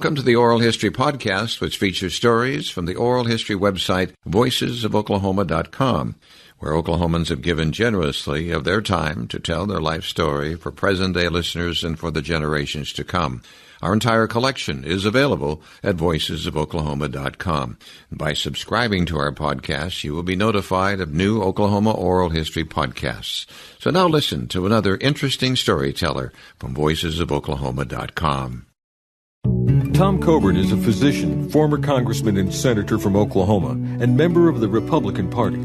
Welcome to the Oral History Podcast, which features stories from the oral history website voicesofoklahoma.com, where Oklahomans have given generously of their time to tell their life story for present-day listeners and for the generations to come. Our entire collection is available at voicesofoklahoma.com. By subscribing to our podcast, you will be notified of new Oklahoma oral history podcasts. So now listen to another interesting storyteller from voicesofoklahoma.com. Tom Coburn is a physician, former congressman and senator from Oklahoma, and member of the Republican Party.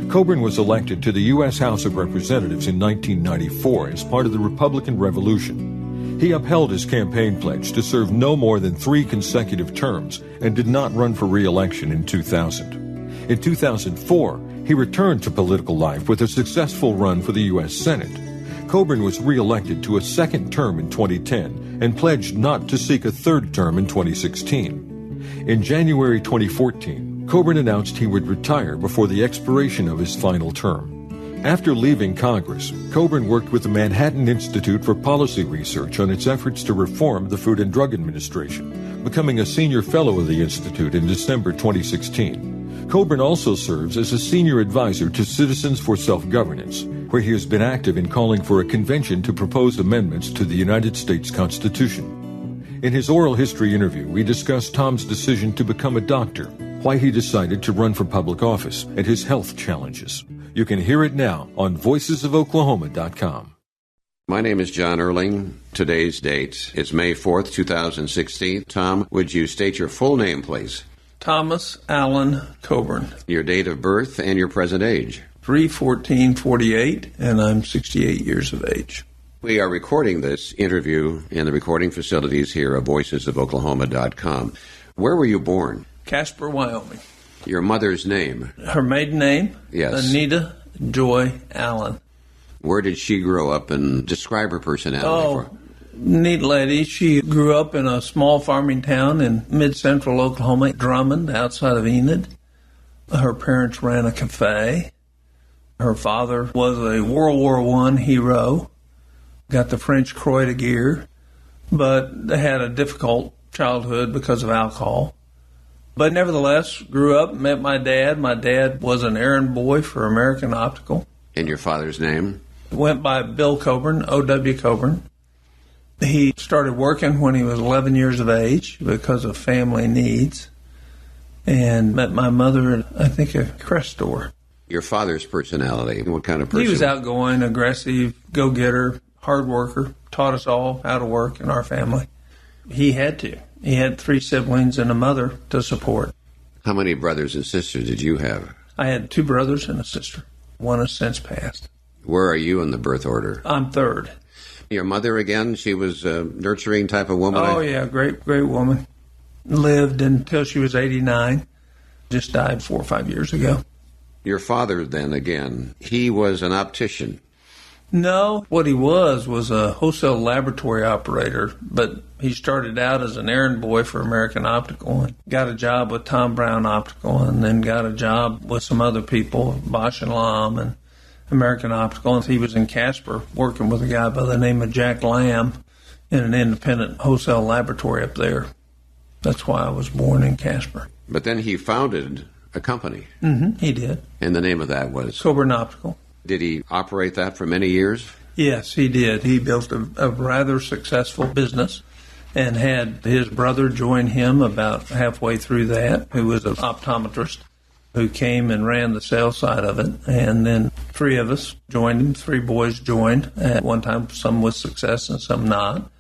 Coburn was elected to the U.S. House of Representatives in 1994 as part of the Republican Revolution. He upheld his campaign pledge to serve no more than 3 consecutive terms and did not run for re-election in 2000. In 2004, he returned to political life with a successful run for the U.S. Senate. Coburn was re-elected to a second term in 2010 and pledged not to seek a third term in 2016. In January 2014, Coburn announced he would retire before the expiration of his final term. After leaving Congress, Coburn worked with the Manhattan Institute for Policy Research on its efforts to reform the Food and Drug Administration, becoming a senior fellow of the institute in December 2016. Coburn also serves as a senior advisor to Citizens for Self-Governance, where he has been active in calling for a convention to propose amendments to the United States Constitution. In his oral history interview, we discussed Tom's decision to become a doctor, why he decided to run for public office, and his health challenges. You can hear it now on voicesofoklahoma.com. My name is John Erling. Today's date is May 4th, 2016. Tom, would you state your full name, please? Thomas Allen Coburn. Your date of birth and your present age? 3/14/48, and I'm 68 years of age. We are recording this interview in the recording facilities here of voicesofoklahoma.com. Where were you born? Casper, Wyoming. Your mother's name? Her maiden name? Yes. Anita Joy Allen. Where did she grow up, and describe her personality? Neat lady. She grew up in a small farming town in mid-central Oklahoma, Drummond, outside of Enid. Her parents ran a cafe. Her father was a World War I hero, got the French Croix de Guerre, but they had a difficult childhood because of alcohol. But nevertheless, grew up, met my dad. My dad was an errand boy for American Optical. And your father's name? Went by Bill Coburn, O.W. Coburn. He started working when he was 11 years of age because of family needs, and met my mother at, I think, a crest store. Your father's personality, what kind of person? He was outgoing, aggressive, go-getter, hard worker, taught us all how to work in our family. He had to. He had 3 siblings and a mother to support. How many brothers and sisters did you have? I had 2 brothers and a sister. One has since passed. Where are you in the birth order? I'm third. Your mother, again, she was a nurturing type of woman? Oh, yeah, great woman. Lived until she was 89. Just died 4 or 5 years ago. Your father, then, again, he was an optician. No, what he was a wholesale laboratory operator, but he started out as an errand boy for American Optical and got a job with Tom Brown Optical, and then got a job with some other people, Bosch and Lomb and American Optical. And he was in Casper working with a guy by the name of Jack Lamb in an independent wholesale laboratory up there. That's why I was born in Casper. But then he founded a company. Mm-hmm, he did. And the name of that was? Coburn Optical. Did he operate that for many years? Yes, he did. He built a rather successful business and had his brother join him about halfway through that, who was an optometrist, who came and ran the sales side of it. And then 3 of us joined him. 3 boys joined at one time, some with success and some not.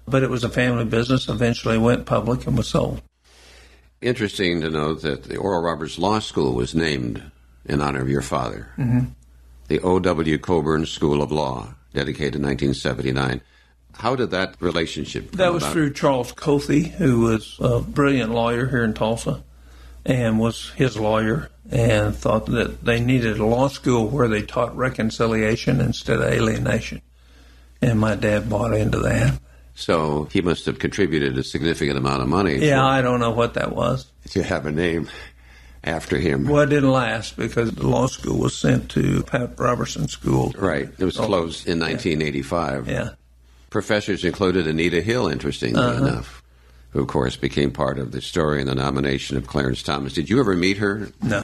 But it was a family business, eventually went public and was sold. Interesting to know that the Oral Roberts Law School was named in honor of your father. Mm-hmm. The O.W. Coburn School of Law, dedicated in 1979. How did that relationship come That was about? through Charles Cothe, who was a brilliant lawyer here in Tulsa, and was his lawyer, and thought that they needed a law school where they taught reconciliation instead of alienation. And my dad bought into that. So he must have contributed a significant amount of money. Yeah, I don't know what that was. To have a name after him. Well, it didn't last because the law school was sent to Pat Robertson School. Right. It was closed in 1985. Yeah. Professors included Anita Hill, interestingly enough. who, of course, became part of the story and the nomination of Clarence Thomas. Did you ever meet her? No.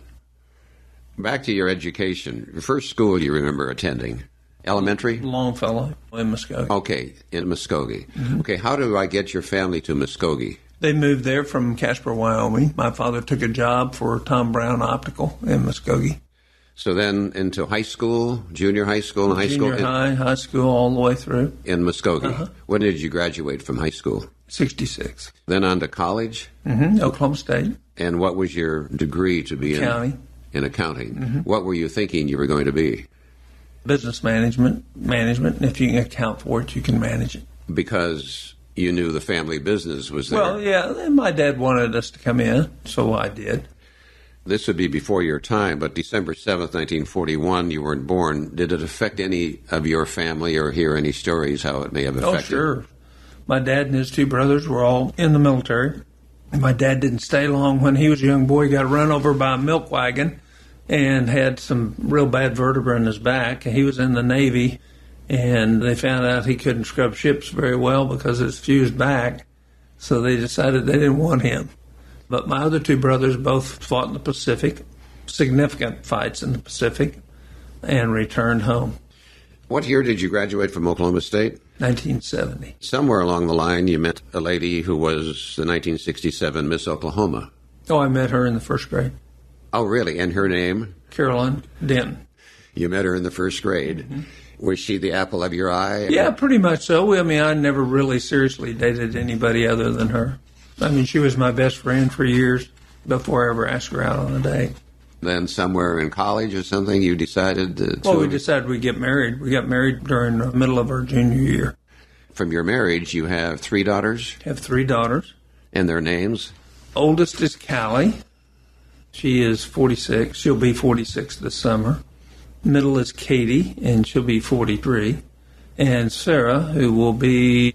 Back to your education. Your first school you remember attending? Elementary? Longfellow in Muskogee. Okay, in Muskogee. Mm-hmm. Okay, how do I get your family to Muskogee? They moved there from Casper, Wyoming. My father took a job for Coburn Optical in Muskogee. So then into high school, junior high school, and high school? Junior high school, all the way through. In Muskogee. Uh-huh. When did you graduate from high school? 66. Then on to college? Mm-hmm. Oklahoma State. And what was your degree to be Accounting. in accounting? Mm-hmm. What were you thinking you were going to be? Business management. And if you can account for it, you can manage it. Because you knew the family business was there. Well, yeah, and my dad wanted us to come in, so I did. This would be before your time, but December 7th, 1941, you weren't born. Did it affect any of your family or hear any stories how it may have affected? Oh, sure. My dad and his two brothers were all in the military. My dad didn't stay long. When he was a young boy, he got run over by a milk wagon and had some real bad vertebra in his back. He was in the Navy, and they found out he couldn't scrub ships very well because of his fused back, so they decided they didn't want him. But my other two brothers both fought in the Pacific, significant fights in the Pacific, and returned home. What year did you graduate from Oklahoma State? 1970. Somewhere along the line, you met a lady who was the 1967 Miss Oklahoma. Oh, I met her in the first grade. Oh, really? And her name? Caroline Denton. You met her in the first grade. Mm-hmm. Was she the apple of your eye? Yeah, pretty much so. I mean, I never really seriously dated anybody other than her. I mean, she was my best friend for years before I ever asked her out on a date. Then somewhere in college or something, you decided to... Well, we decided we'd get married. We got married during the middle of our junior year. From your marriage, you have 3 daughters? Have 3 daughters. And their names? Oldest is Callie. She is 46. She'll be 46 this summer. Middle is Katie, and she'll be 43. And Sarah, who will be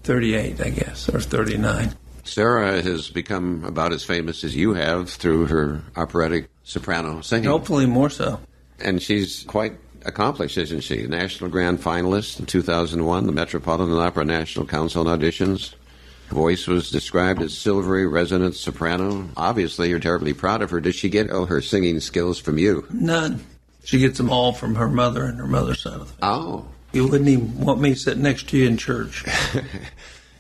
38, I guess, or 39. Sarah has become about as famous as you have through her operatic soprano singing. Hopefully more so. And she's quite accomplished, isn't she? National Grand Finalist in 2001, the Metropolitan Opera National Council auditions. Voice was described as silvery, resonant soprano. Obviously, you're terribly proud of her. Does she get all her singing skills from you? None. She gets them all from her mother and her mother's side of the family. Oh. You wouldn't even want me sitting next to you in church.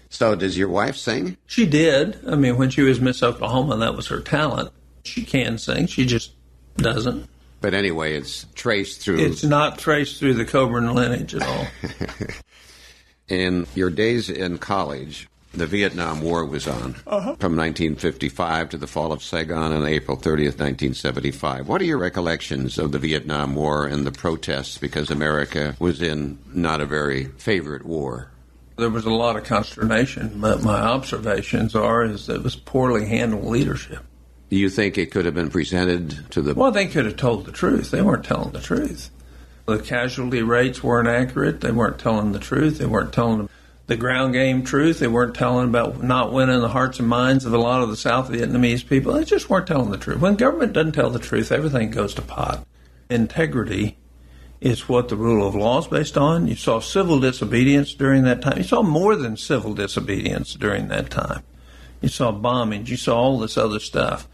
So does your wife sing? She did. I mean, when she was Miss Oklahoma, that was her talent. She can sing. She just doesn't. But anyway, it's traced through... It's not traced through the Coburn lineage at all. In your days in college, the Vietnam War was on from 1955 to the fall of Saigon on April 30th, 1975. What are your recollections of the Vietnam War and the protests because America was in not a very favorite war? There was a lot of consternation, but my observations is that it was poorly handled leadership. Do you think it could have been presented to the... Well, they could have told the truth. They weren't telling the truth. The casualty rates weren't accurate. They weren't telling the truth. They weren't telling the ground game truth. They weren't telling about not winning the hearts and minds of a lot of the South Vietnamese people. They just weren't telling the truth. When government doesn't tell the truth, everything goes to pot. Integrity is what the rule of law is based on. You saw civil disobedience during that time. You saw more than civil disobedience during that time. You saw bombings. You saw all this other stuff.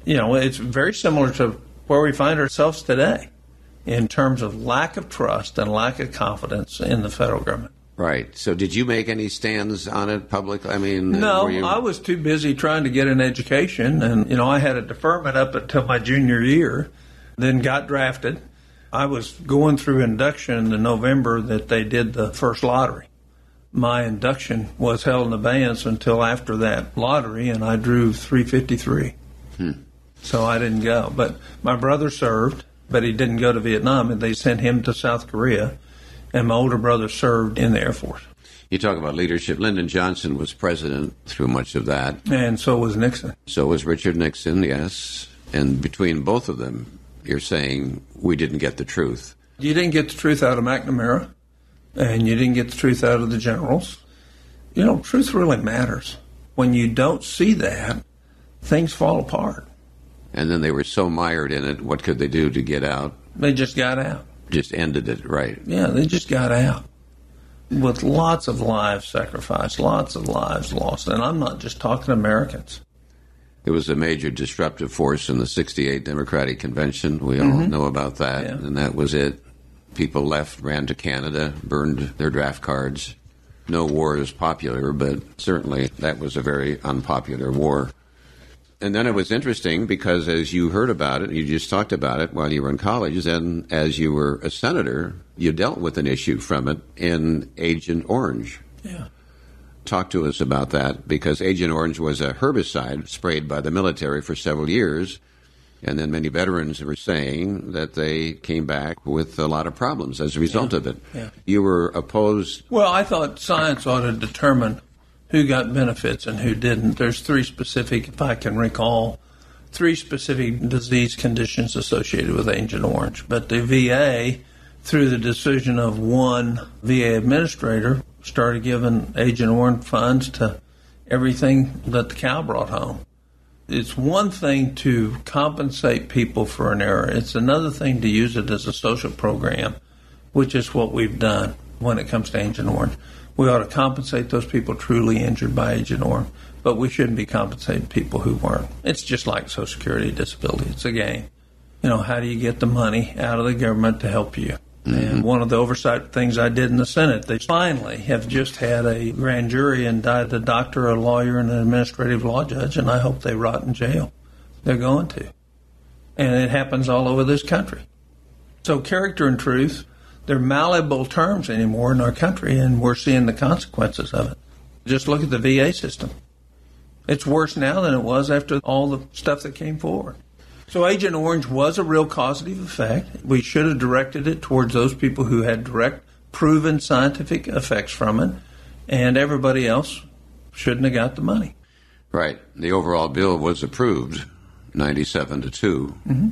You know, it's very similar to where we find ourselves today in terms of lack of trust and lack of confidence in the federal government. Right. So did you make any stands on it publicly? I mean, no, I was too busy trying to get an education. And, you know, I had a deferment up until my junior year, then got drafted. I was going through induction in November that they did the first lottery. My induction was held in abeyance until after that lottery, and I drew 353. So I didn't go. But my brother served, but he didn't go to Vietnam, and they sent him to South Korea, and my older brother served in the Air Force. You talk about leadership. Lyndon Johnson was president through much of that. And so was Nixon. So was Richard Nixon, yes. And between both of them, you're saying we didn't get the truth. You didn't get the truth out of McNamara, and you didn't get the truth out of the generals. You know, truth really matters. When you don't see that, things fall apart. And then they were so mired in it, what could they do to get out? They just got out. Just ended it, right? Yeah, they just got out. with lots of lives sacrificed, lots of lives lost. And I'm not just talking Americans. It was a major disruptive force in the 68 Democratic Convention. We all know about that. Yeah. And that was it. People left, ran to Canada, burned their draft cards. No war is popular, but certainly that was a very unpopular war. And then it was interesting because as you heard about it, you just talked about it while you were in college, then as you were a senator, you dealt with an issue from it in Agent Orange. Yeah. Talk to us about that, because Agent Orange was a herbicide sprayed by the military for several years, and then many veterans were saying that they came back with a lot of problems as a result of it. Yeah. You were opposed. Well, I thought science ought to determine who got benefits and who didn't. There's three specific, if I can recall, three specific disease conditions associated with Agent Orange. But the VA, through the decision of one VA administrator, started giving Agent Orange funds to everything that the cow brought home. It's one thing to compensate people for an error. It's another thing to use it as a social program, which is what we've done when it comes to Agent Orange. We ought to compensate those people truly injured by Agent Orange, but we shouldn't be compensating people who weren't. It's just like Social Security disability. It's a game. You know, how do you get the money out of the government to help you? And one of the oversight things I did in the Senate, they finally have just had a grand jury indict a doctor, a lawyer, and an administrative law judge, and I hope they rot in jail. They're going to. And it happens all over this country. So character and truth, they're malleable terms anymore in our country, and we're seeing the consequences of it. Just look at the VA system. It's worse now than it was after all the stuff that came forward. So Agent Orange was a real causative effect. We should have directed it towards those people who had direct, proven scientific effects from it, and everybody else shouldn't have got the money. Right. The overall bill was approved, 97-2. Mm-hmm.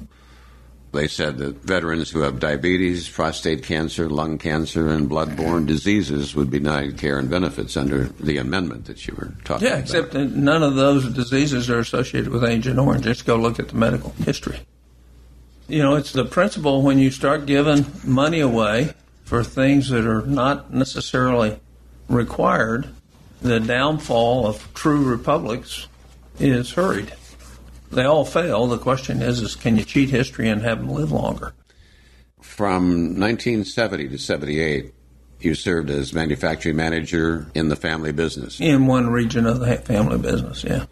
They said that veterans who have diabetes, prostate cancer, lung cancer, and blood-borne diseases would be denied care and benefits under the amendment that you were talking about. Yeah, except that none of those diseases are associated with Agent Orange. Just go look at the medical history. You know, it's the principle when you start giving money away for things that are not necessarily required, the downfall of true republics is hurried. They all fail. The question is can you cheat history and have them live longer? From 1970 to 78, you served as manufacturing manager in the family business. In one region of the family business, yeah.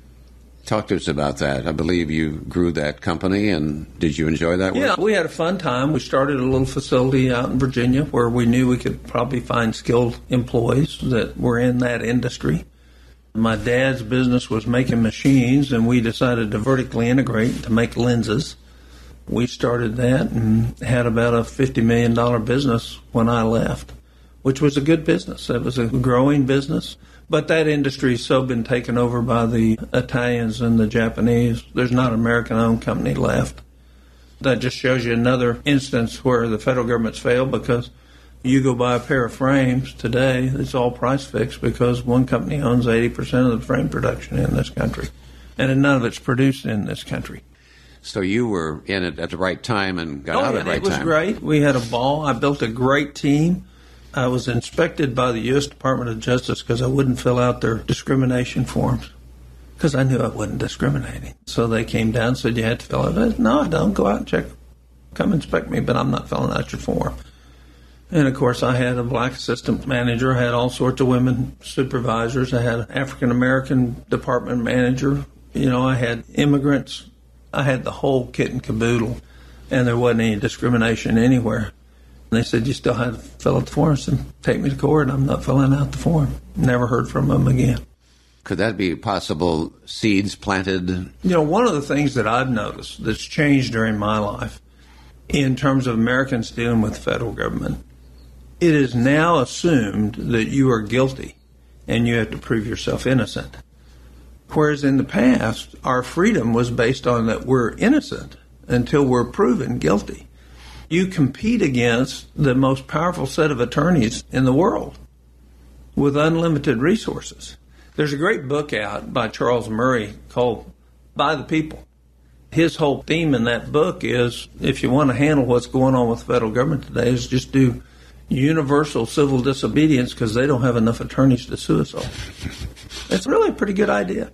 Talk to us about that. I believe you grew that company, and did you enjoy that work? Yeah, we had a fun time. We started a little facility out in Virginia where we knew we could probably find skilled employees that were in that industry. My dad's business was making machines, and we decided to vertically integrate to make lenses. We started that and had about a $50 million business when I left, which was a good business. It was a growing business. But that industry's so been taken over by the Italians and the Japanese. There's not an American-owned company left. That just shows you another instance where the federal government's failed, because you go buy a pair of frames today, it's all price fixed because one company owns 80% of the frame production in this country. And none of it's produced in this country. So you were in it at the right time and got out at the right time. It was great. We had a ball. I built a great team. I was inspected by the U.S. Department of Justice because I wouldn't fill out their discrimination forms because I knew I wasn't discriminating. So they came down and said, you had to fill it out. No, I don't. Go out and check. Come inspect me, but I'm not filling out your form. And, of course, I had a black assistant manager. I had all sorts of women supervisors. I had an African-American department manager. You know, I had immigrants. I had the whole kit and caboodle, and there wasn't any discrimination anywhere. And they said, you still had to fill out the form. I said, take me to court. I'm not filling out the form. Never heard from them again. Could that be possible seeds planted? You know, one of the things that I've noticed that's changed during my life in terms of Americans dealing with the federal government, it is now assumed that you are guilty and you have to prove yourself innocent. Whereas in the past, our freedom was based on that we're innocent until we're proven guilty. You compete against the most powerful set of attorneys in the world with unlimited resources. There's a great book out by Charles Murray called By the People. His whole theme in that book is if you want to handle what's going on with the federal government today is just do universal civil disobedience because they don't have enough attorneys to sue us all. It's really a pretty good idea.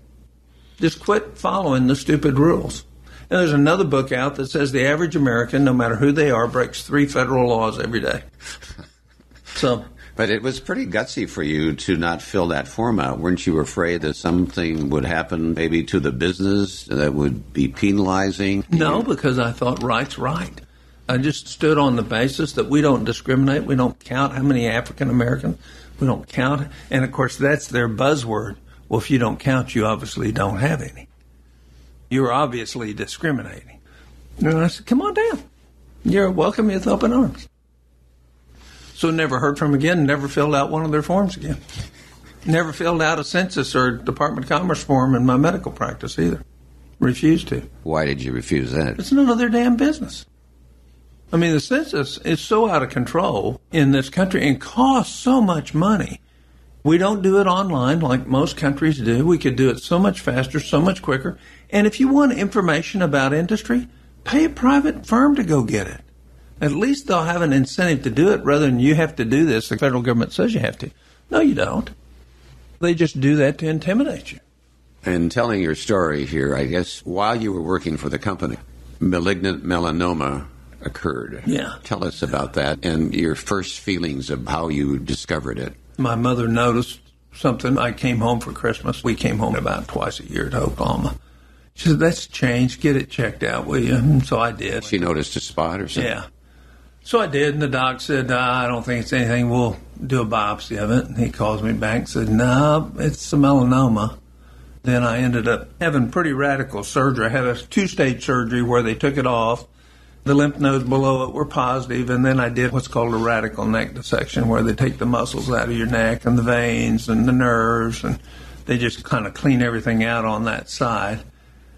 Just quit following the stupid rules. And there's another book out that says the average American, no matter who they are, breaks 3 federal laws every day. But it was pretty gutsy for you to not fill that form out. Weren't you afraid that something would happen maybe to the business that would be penalizing? No, because I thought right's right. I just stood on the basis that we don't discriminate. We don't count how many African Americans. We don't count. And, of course, that's their buzzword. Well, if you don't count, you obviously don't have any. You're obviously discriminating. And I said, come on down. You're welcome with open arms. So never heard from again, never filled out one of their forms again. Never filled out a census or Department of Commerce form in my medical practice either. Refused to. Why did you refuse that? It's none of their damn business. I mean, the census is so out of control in this country and costs so much money. We don't do it online like most countries do. We could do it so much faster, so much quicker. And if you want information about industry, pay a private firm to go get it. At least they'll have an incentive to do it rather than you have to do this. The federal government says you have to. No, you don't. They just do that to intimidate you. And telling your story here, I guess, while you were working for the company, malignant melanoma occurred. Yeah. Tell us about that and your first feelings of how you discovered it. My mother noticed something. I came home for Christmas. We came home about twice a year to Oklahoma. She said, that's changed. Get it checked out, will you? And so I did. She noticed a spot or something? Yeah. So I did, and the doc said, I don't think it's anything. We'll do a biopsy of it. And he calls me back and said, no, it's a melanoma. Then I ended up having pretty radical surgery. I had a 2-stage surgery where they took it off. The lymph nodes below it were positive, and then I did what's called a radical neck dissection, where they take the muscles out of your neck and the veins and the nerves, and they just kind of clean everything out on that side.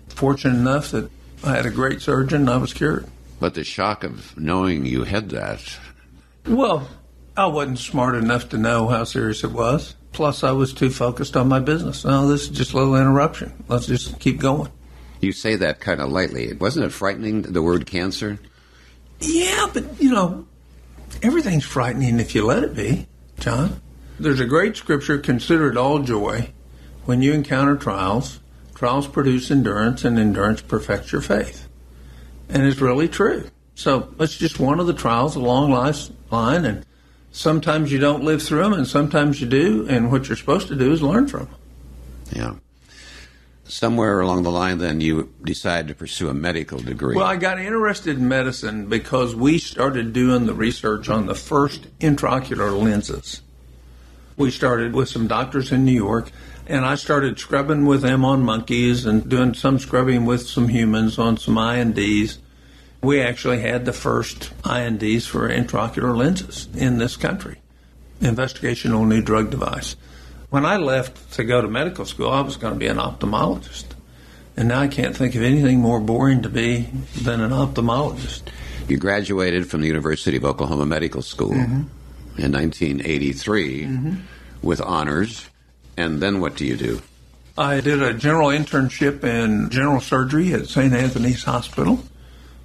Fortunate enough that I had a great surgeon and I was cured. But the shock of knowing you had that... Well, I wasn't smart enough to know how serious it was. Plus, I was too focused on my business. Oh, this is just a little interruption. Let's just keep going. You say that kind of lightly. Wasn't it frightening, the word cancer? Yeah, but, everything's frightening if you let it be, John. There's a great scripture, consider it all joy when you encounter trials. Trials produce endurance, and endurance perfects your faith. And it's really true. So it's just one of the trials, a long lifeline, and sometimes you don't live through them, and sometimes you do, and what you're supposed to do is learn from them. Yeah. Somewhere along the line, then, you decided to pursue a medical degree. Well, I got interested in medicine because we started doing the research on the first intraocular lenses. We started with some doctors in New York, and I started scrubbing with them on monkeys and doing some scrubbing with some humans on some INDs. We actually had the first INDs for intraocular lenses in this country, investigational new drug device. When I left to go to medical school, I was going to be an ophthalmologist. And now I can't think of anything more boring to be than an ophthalmologist. You graduated from the University of Oklahoma Medical School in 1983 with honors. And then what do you do? I did a general internship in general surgery at St. Anthony's Hospital,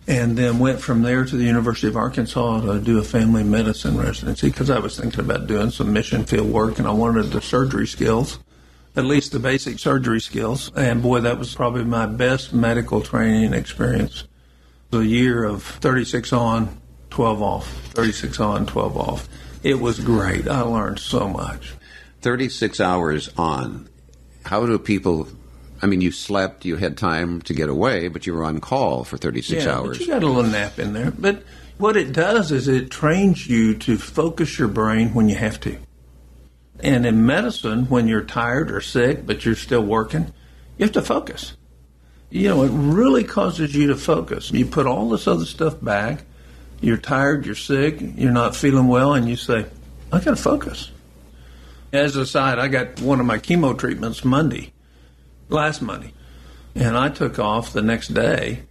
and then went from there to the University of Arkansas to do a family medicine residency because I was thinking about doing some mission field work, and I wanted the surgery skills, at least the basic surgery skills. And boy, that was probably my best medical training experience. A year of 36 on, 12 off, 36 on, 12 off. It was great. I learned so much. 36 hours on. How do people... I mean, you slept, you had time to get away, but you were on call for 36 hours. But you got a little nap in there. But what it does is it trains you to focus your brain when you have to. And in medicine, when you're tired or sick, but you're still working, you have to focus. It really causes you to focus. You put all this other stuff back, you're tired, you're sick, you're not feeling well, and you say, I got to focus. As an aside, I got one of my chemo treatments last Monday, and I took off the next day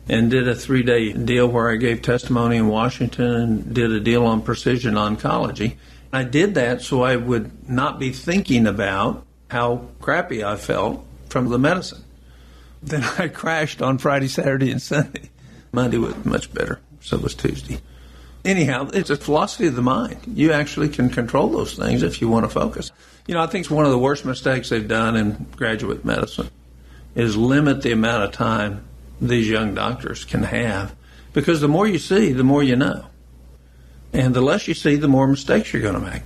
and did a 3-day deal where I gave testimony in Washington and did a deal on precision oncology. I did that so I would not be thinking about how crappy I felt from the medicine. Then I crashed on Friday, Saturday, and Sunday. Monday was much better, so was Tuesday. Anyhow, it's a philosophy of the mind. You actually can control those things if you want to focus. I think it's one of the worst mistakes they've done in graduate medicine is limit the amount of time these young doctors can have. Because the more you see, the more you know. And the less you see, the more mistakes you're going to make.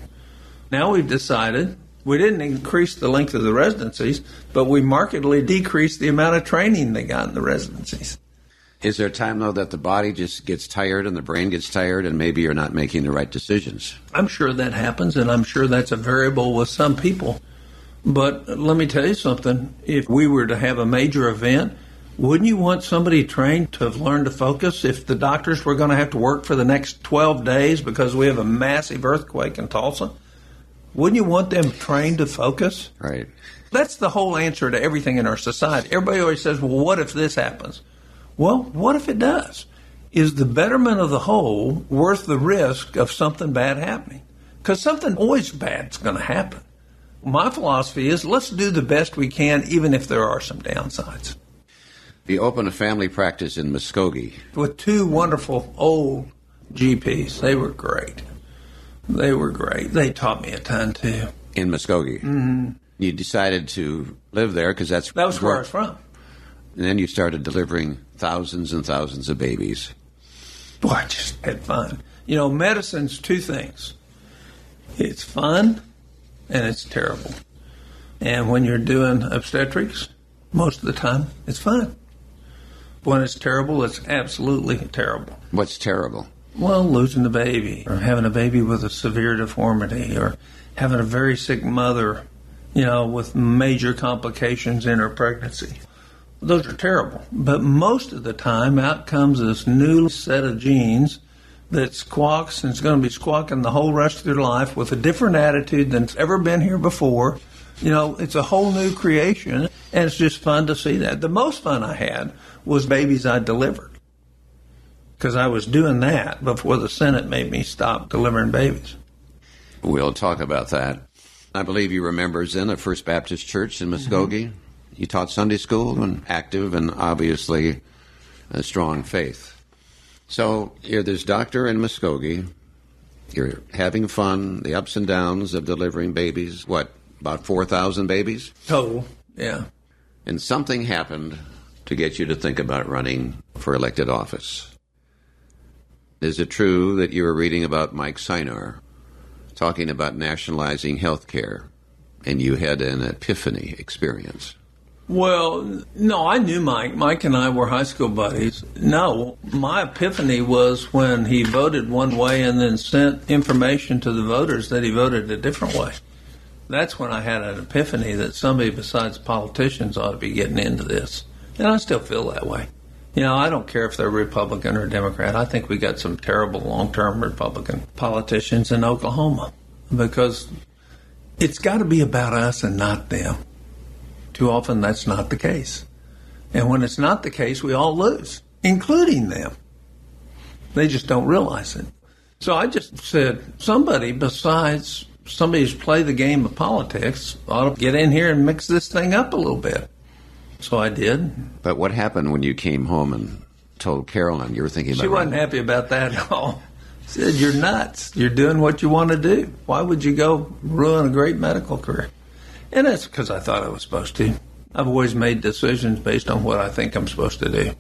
Now we've decided we didn't increase the length of the residencies, but we markedly decreased the amount of training they got in the residencies. Is there a time, though, that the body just gets tired and the brain gets tired and maybe you're not making the right decisions? I'm sure that happens, and I'm sure that's a variable with some people. But let me tell you something. If we were to have a major event, wouldn't you want somebody trained to have learned to focus? If the doctors were going to have to work for the next 12 days because we have a massive earthquake in Tulsa, wouldn't you want them trained to focus? Right. That's the whole answer to everything in our society. Everybody always says, well, what if this happens? Well, what if it does? Is the betterment of the whole worth the risk of something bad happening? Because something always bad is going to happen. My philosophy is let's do the best we can, even if there are some downsides. You opened a family practice in Muskogee. With two wonderful old GPs. They were great. They taught me a ton, too. In Muskogee? Mm-hmm. You decided to live there because that was where I was from. And then you started delivering thousands and thousands of babies. Boy, I just had fun. Medicine's two things. It's fun and it's terrible. And when you're doing obstetrics, most of the time, it's fun. When it's terrible, it's absolutely terrible. What's terrible? Well, losing the baby, or having a baby with a severe deformity, or having a very sick mother, with major complications in her pregnancy. Those are terrible. But most of the time, out comes this new set of genes that squawks and is going to be squawking the whole rest of their life with a different attitude than's ever been here before. It's a whole new creation, and it's just fun to see that. The most fun I had was babies I delivered, because I was doing that before the Senate made me stop delivering babies. We'll talk about that. I believe you were members in a First Baptist Church in Muskogee. Mm-hmm. You taught Sunday school and active and obviously a strong faith. So you're this doctor in Muskogee. You're having fun, the ups and downs of delivering babies. What, about 4,000 babies? Total, yeah. And something happened to get you to think about running for elected office. Is it true that you were reading about Mike Sinar talking about nationalizing health care and you had an epiphany experience? Well, no, I knew Mike. Mike and I were high school buddies. No, my epiphany was when he voted one way and then sent information to the voters that he voted a different way. That's when I had an epiphany that somebody besides politicians ought to be getting into this. And I still feel that way. I don't care if they're Republican or Democrat. I think we got some terrible long-term Republican politicians in Oklahoma because it's got to be about us and not them. Too often that's not the case. And when it's not the case, we all lose, including them. They just don't realize it. So I just said, somebody besides somebody who's played the game of politics ought to get in here and mix this thing up a little bit. So I did. But what happened when you came home and told Carolyn you were thinking about She wasn't happy about that at all. She said, you're nuts. You're doing what you want to do. Why would you go ruin a great medical career? And that's because I thought I was supposed to. I've always made decisions based on what I think I'm supposed to do.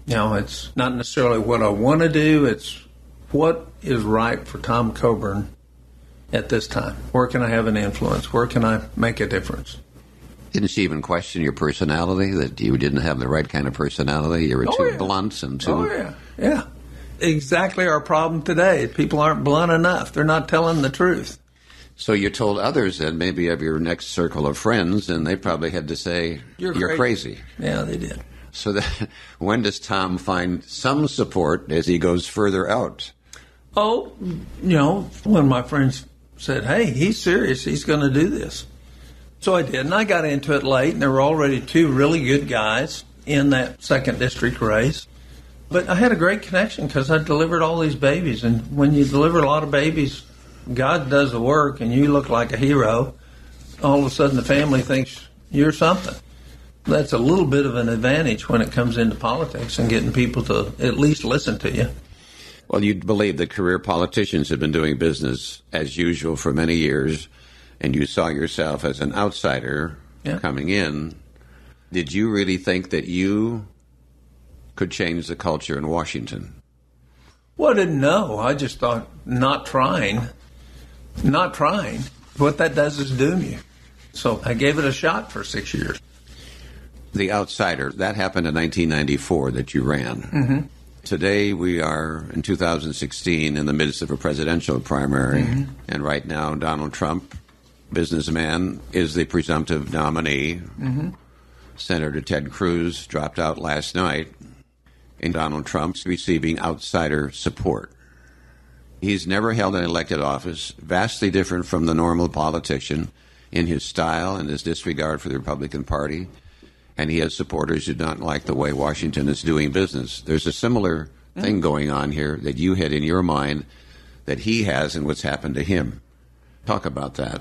It's not necessarily what I want to do. It's what is right for Tom Coburn at this time. Where can I have an influence? Where can I make a difference? Didn't she even question your personality, that you didn't have the right kind of personality? You were too blunt and too... Oh, yeah. Exactly our problem today. People aren't blunt enough. They're not telling the truth. So you told others that maybe of your next circle of friends, and they probably had to say, you're crazy. Yeah, they did. So when does Tom find some support as he goes further out? Oh, when my friends said, hey, he's serious, he's going to do this. So I did, and I got into it late, and there were already two really good guys in that 2nd District race. But I had a great connection because I delivered all these babies, and when you deliver a lot of babies, God does the work, and you look like a hero. All of a sudden, the family thinks you're something. That's a little bit of an advantage when it comes into politics and getting people to at least listen to you. Well, you believe that career politicians have been doing business as usual for many years, and you saw yourself as an outsider coming in. Did you really think that you could change the culture in Washington? Well, I didn't know. I just thought not trying, what that does is doom you. So I gave it a shot for 6 years. The outsider, that happened in 1994 that you ran. Mm-hmm. Today we are in 2016 in the midst of a presidential primary, and right now Donald Trump, businessman, is the presumptive nominee. Senator Ted Cruz dropped out last night, and Donald Trump's receiving outsider support. He's never held an elected office, vastly different from the normal politician in his style and his disregard for the Republican Party, and he has supporters who don't like the way Washington is doing business. There's a similar thing going on here that you had in your mind that he has and what's happened to him. Talk about that.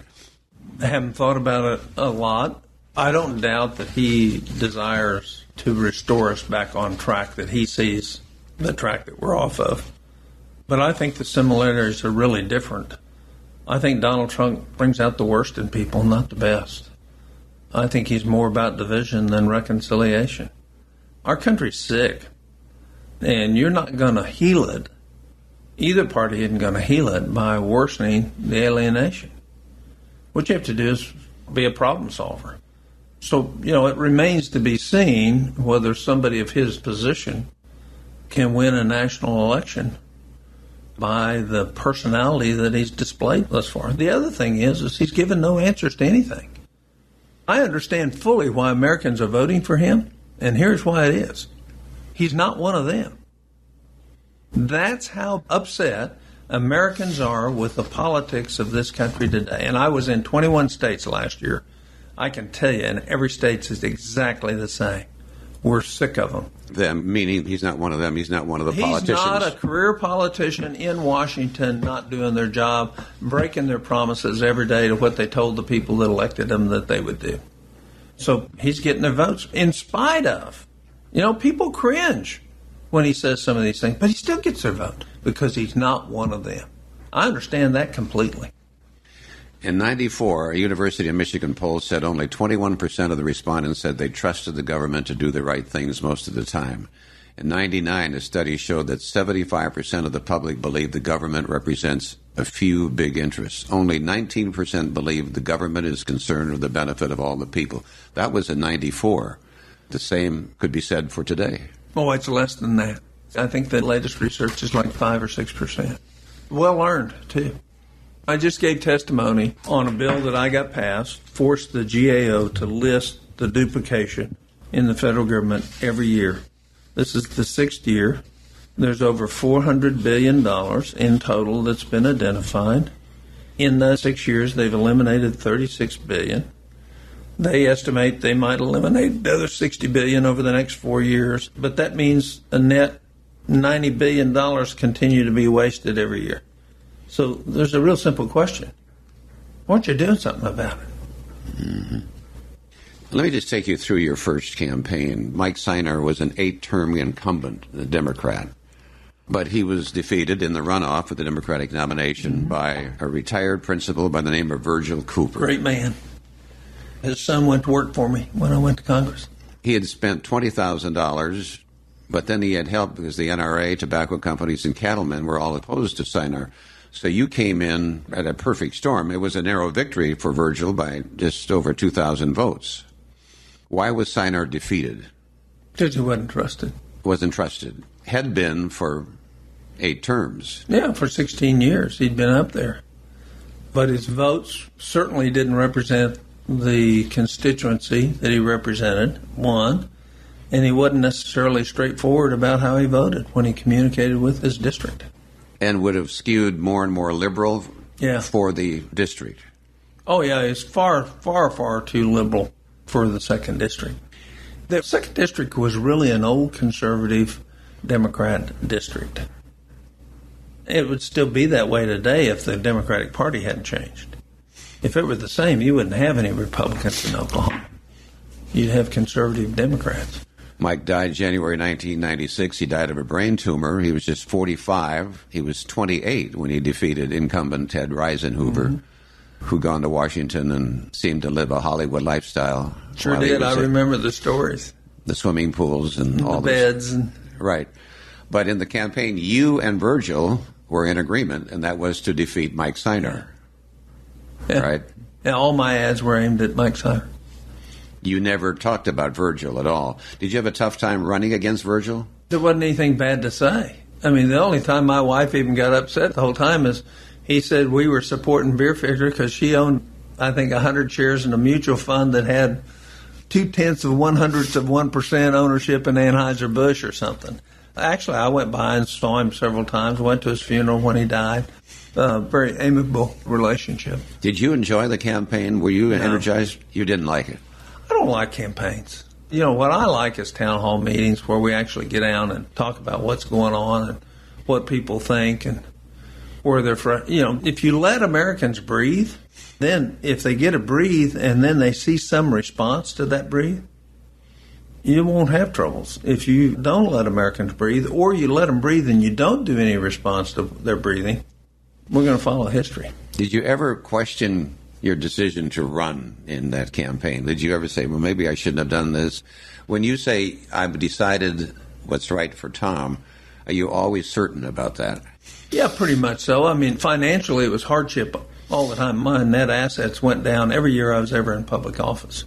I haven't thought about it a lot. I don't doubt that he desires to restore us back on track, that he sees the track that we're off of. But I think the similarities are really different. I think Donald Trump brings out the worst in people, not the best. I think he's more about division than reconciliation. Our country's sick, and you're not going to heal it. Either party isn't going to heal it by worsening the alienation. What you have to do is be a problem solver. So, it remains to be seen whether somebody of his position can win a national election by the personality that he's displayed thus far. The other thing is he's given no answers to anything. I understand fully why Americans are voting for him, and here's why it is. He's not one of them. That's how upset Americans are with the politics of this country today. And I was in 21 states last year. I can tell you, and every state is exactly the same. We're sick of them. Them, meaning he's not one of them. He's not one of the politicians. He's not a career politician in Washington, not doing their job, breaking their promises every day to what they told the people that elected him that they would do. So he's getting their votes in spite of. People cringe when he says some of these things, but he still gets their vote because he's not one of them. I understand that completely. In 94, a University of Michigan poll said only 21% of the respondents said they trusted the government to do the right things most of the time. In 99, a study showed that 75% of the public believed the government represents a few big interests. Only 19% believe the government is concerned with the benefit of all the people. That was in 94. The same could be said for today. Oh, it's less than that. I think the latest research is like 5 or 6%. Well earned, too. I just gave testimony on a bill that I got passed, forced the GAO to list the duplication in the federal government every year. This is the 6th year. There's over $400 billion in total that's been identified. In the 6 years, they've eliminated $36 billion. They estimate they might eliminate another $60 billion over the next 4 years, but that means a net $90 billion continue to be wasted every year. So there's a real simple question. Why aren't you doing something about it? Let me just take you through your first campaign. Mike Siner was an 8-term incumbent, a Democrat, but he was defeated in the runoff for the Democratic nomination by a retired principal by the name of Virgil Cooper. Great man. His son went to work for me when I went to Congress. He had spent $20,000, but then he had help because the NRA, tobacco companies, and cattlemen were all opposed to Siner. So you came in at a perfect storm. It was a narrow victory for Virgil by just over 2,000 votes. Why was Siner defeated? Because he wasn't trusted. Wasn't trusted. Had been for 8 terms. Yeah, for 16 years he'd been up there. But his votes certainly didn't represent the constituency that he represented, one, and he wasn't necessarily straightforward about how he voted when he communicated with his district. And would have skewed more and more liberal for the district. Oh, yeah, it's far, far, far too liberal for the 2nd District. The 2nd District was really an old conservative Democrat district. It would still be that way today if the Democratic Party hadn't changed. If it were the same, you wouldn't have any Republicans in Oklahoma. You'd have conservative Democrats. Mike died January 1996. He died of a brain tumor. He was just 45. He was 28 when he defeated incumbent Ted Reisenhower, who gone to Washington and seemed to live a Hollywood lifestyle. Sure did. I remember the stories. The swimming pools and all the beds. Right. But in the campaign, you and Virgil were in agreement, and that was to defeat Mike Steiner. Yeah. Right? Yeah, all my ads were aimed at Mike Steiner. You never talked about Virgil at all. Did you have a tough time running against Virgil? There wasn't anything bad to say. I mean, the only time my wife even got upset the whole time is he said we were supporting Beer Fisher because she owned, I think, 100 shares in a mutual fund that had 0.02% ownership in Anheuser-Busch or something. Actually, I went by and saw him several times, went to his funeral when he died. Very amiable relationship. Did you enjoy the campaign? Were you energized? You didn't like it? I don't like campaigns. You know, what I like is town hall meetings where we actually get down and talk about what's going on and what people think and where they're from. You know, if you let Americans breathe, then if they get a breathe and then they see some response to that breathe, you won't have troubles. If you don't let Americans breathe, or you let them breathe and you don't do any response to their breathing, we're going to follow history. Did you ever question your decision to run in that campaign? Did you ever say, well, maybe I shouldn't have done this? When you say, I've decided what's right for Tom, are you always certain about that? Yeah, pretty much so. I mean, financially, it was hardship all the time. My net assets went down every year I was ever in public office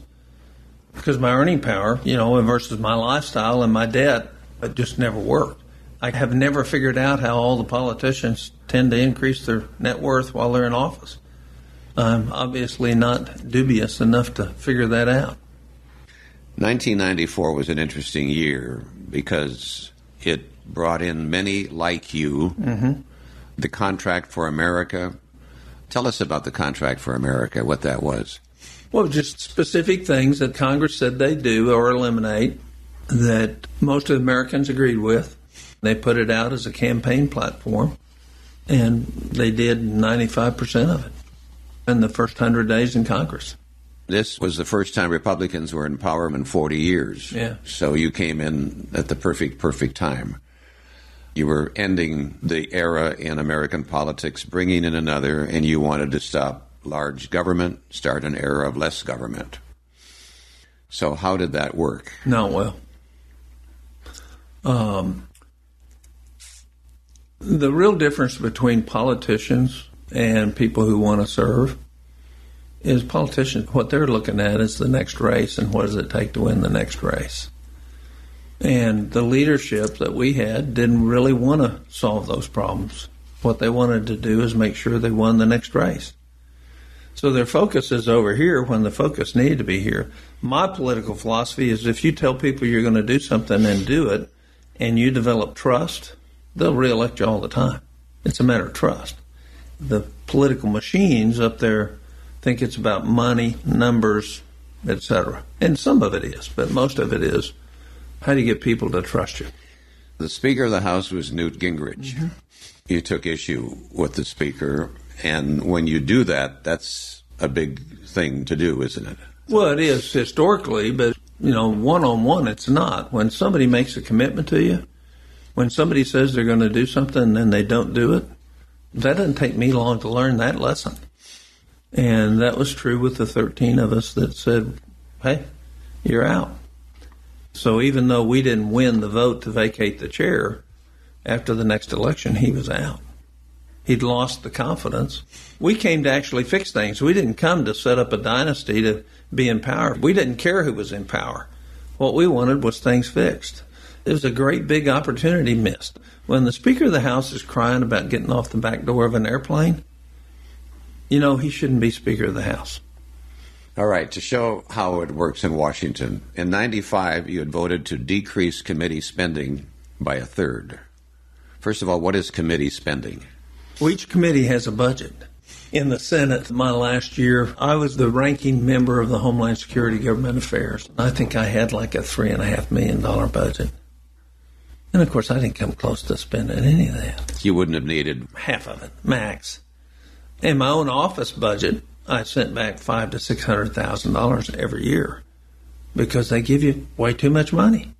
because my earning power, you know, versus my lifestyle and my debt, it just never worked. I have never figured out how all the politicians tend to increase their net worth while they're in office. I'm obviously not dubious enough to figure that out. 1994 was an interesting year because it brought in many like you. The Contract for America. Tell us about the Contract for America, what that was. Well, just specific things that Congress said they'd do or eliminate that most of the Americans agreed with. They put it out as a campaign platform, and they did 95% of it in the first 100 days in Congress. This was the first time Republicans were in power in 40 years. Yeah. So you came in at the perfect time. You were ending the era in American politics, bringing in another, and you wanted to stop large government, start an era of less government. So how did that work? Not well. The real difference between politicians and people who want to serve is politicians, what they're looking at is the next race and what does it take to win the next race. And the leadership that we had didn't really want to solve those problems. What they wanted to do is make sure they won the next race. So their focus is over here when the focus needed to be here. My political philosophy is if you tell people you're going to do something and do it, and you develop trust, they'll reelect you all the time. It's a matter of trust. The political machines up there think it's about money, numbers, etc. And some of it is, but most of it is how do you get people to trust you? The Speaker of the House was Newt Gingrich. You took issue with the Speaker, and when you do that, that's a big thing to do, isn't it? Well, it is historically, but, you know, one-on-one it's not. When somebody makes a commitment to you, when somebody says they're going to do something and then they don't do it, that doesn't take me long to learn that lesson. And that was true with the 13 of us that said, hey, you're out. So even though we didn't win the vote to vacate the chair, after the next election, he was out. He'd lost the confidence. We came to actually fix things. We didn't come to set up a dynasty to be in power. We didn't care who was in power. What we wanted was things fixed. It was a great big opportunity missed. When the Speaker of the House is crying about getting off the back door of an airplane, you know, he shouldn't be Speaker of the House. All right, to show how it works in Washington, in 95, you had voted to decrease committee spending by a third. First of all, what is committee spending? Well, each committee has a budget. In the Senate, my last year, I was the ranking member of the Homeland Security Government Affairs. I think I had like a $3.5 million budget. And, of course, I didn't come close to spending any of that. You wouldn't have needed half of it, max. In my own office budget, I sent back $500,000 to $600,000 every year because they give you way too much money.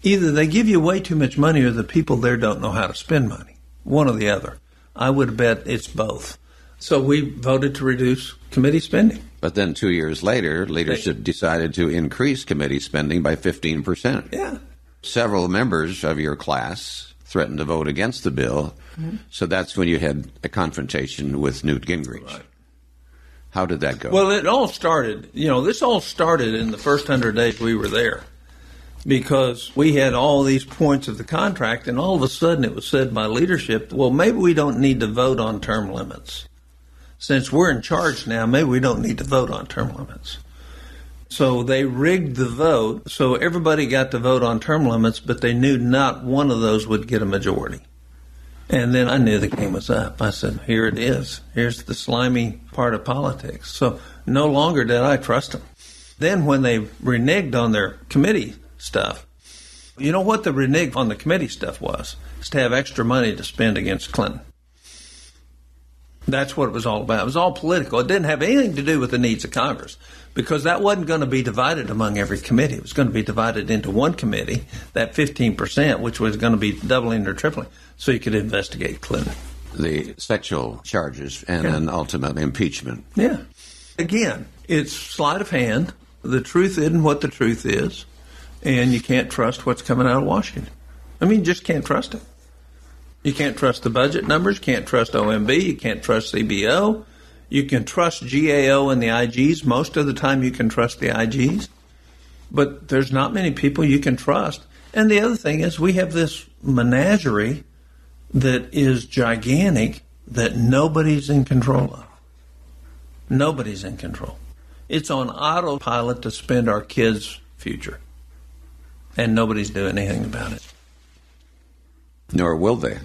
Either they give you way too much money or the people there don't know how to spend money. One or the other. I would bet it's both. So we voted to reduce committee spending. But then 2 years later, leadership decided to increase committee spending by 15%. Yeah. Several members of your class threatened to vote against the bill. Mm-hmm. So that's when you had a confrontation with Newt Gingrich. Right. How did that go? Well, it all started, this all started in the first 100 days we were there, because we had all these points of the contract, and all of a sudden it was said by leadership, well, maybe we don't need to vote on term limits. Since we're in charge now, maybe we don't need to vote on term limits. So they rigged the vote, so everybody got to vote on term limits, but they knew not one of those would get a majority. And then I knew the game was up. I said, here it is. Here's the slimy part of politics. So no longer did I trust them. Then when they reneged on their committee stuff, you know what the renege on the committee stuff was? It's to have extra money to spend against Clinton. That's what it was all about. It was all political. It didn't have anything to do with the needs of Congress, because that wasn't going to be divided among every committee. It was going to be divided into one committee, that 15%, which was going to be doubling or tripling, so you could investigate Clinton. The sexual charges and then ultimately impeachment. Yeah. Again, it's sleight of hand. The truth isn't what the truth is, and you can't trust what's coming out of Washington. I mean, you just can't trust it. You can't trust the budget numbers, can't trust OMB, you can't trust CBO. You can trust GAO and the IGs. Most of the time you can trust the IGs. But there's not many people you can trust. And the other thing is we have this menagerie that is gigantic that nobody's in control of. Nobody's in control. It's on autopilot to spend our kids' future. And nobody's doing anything about it. Nor will they.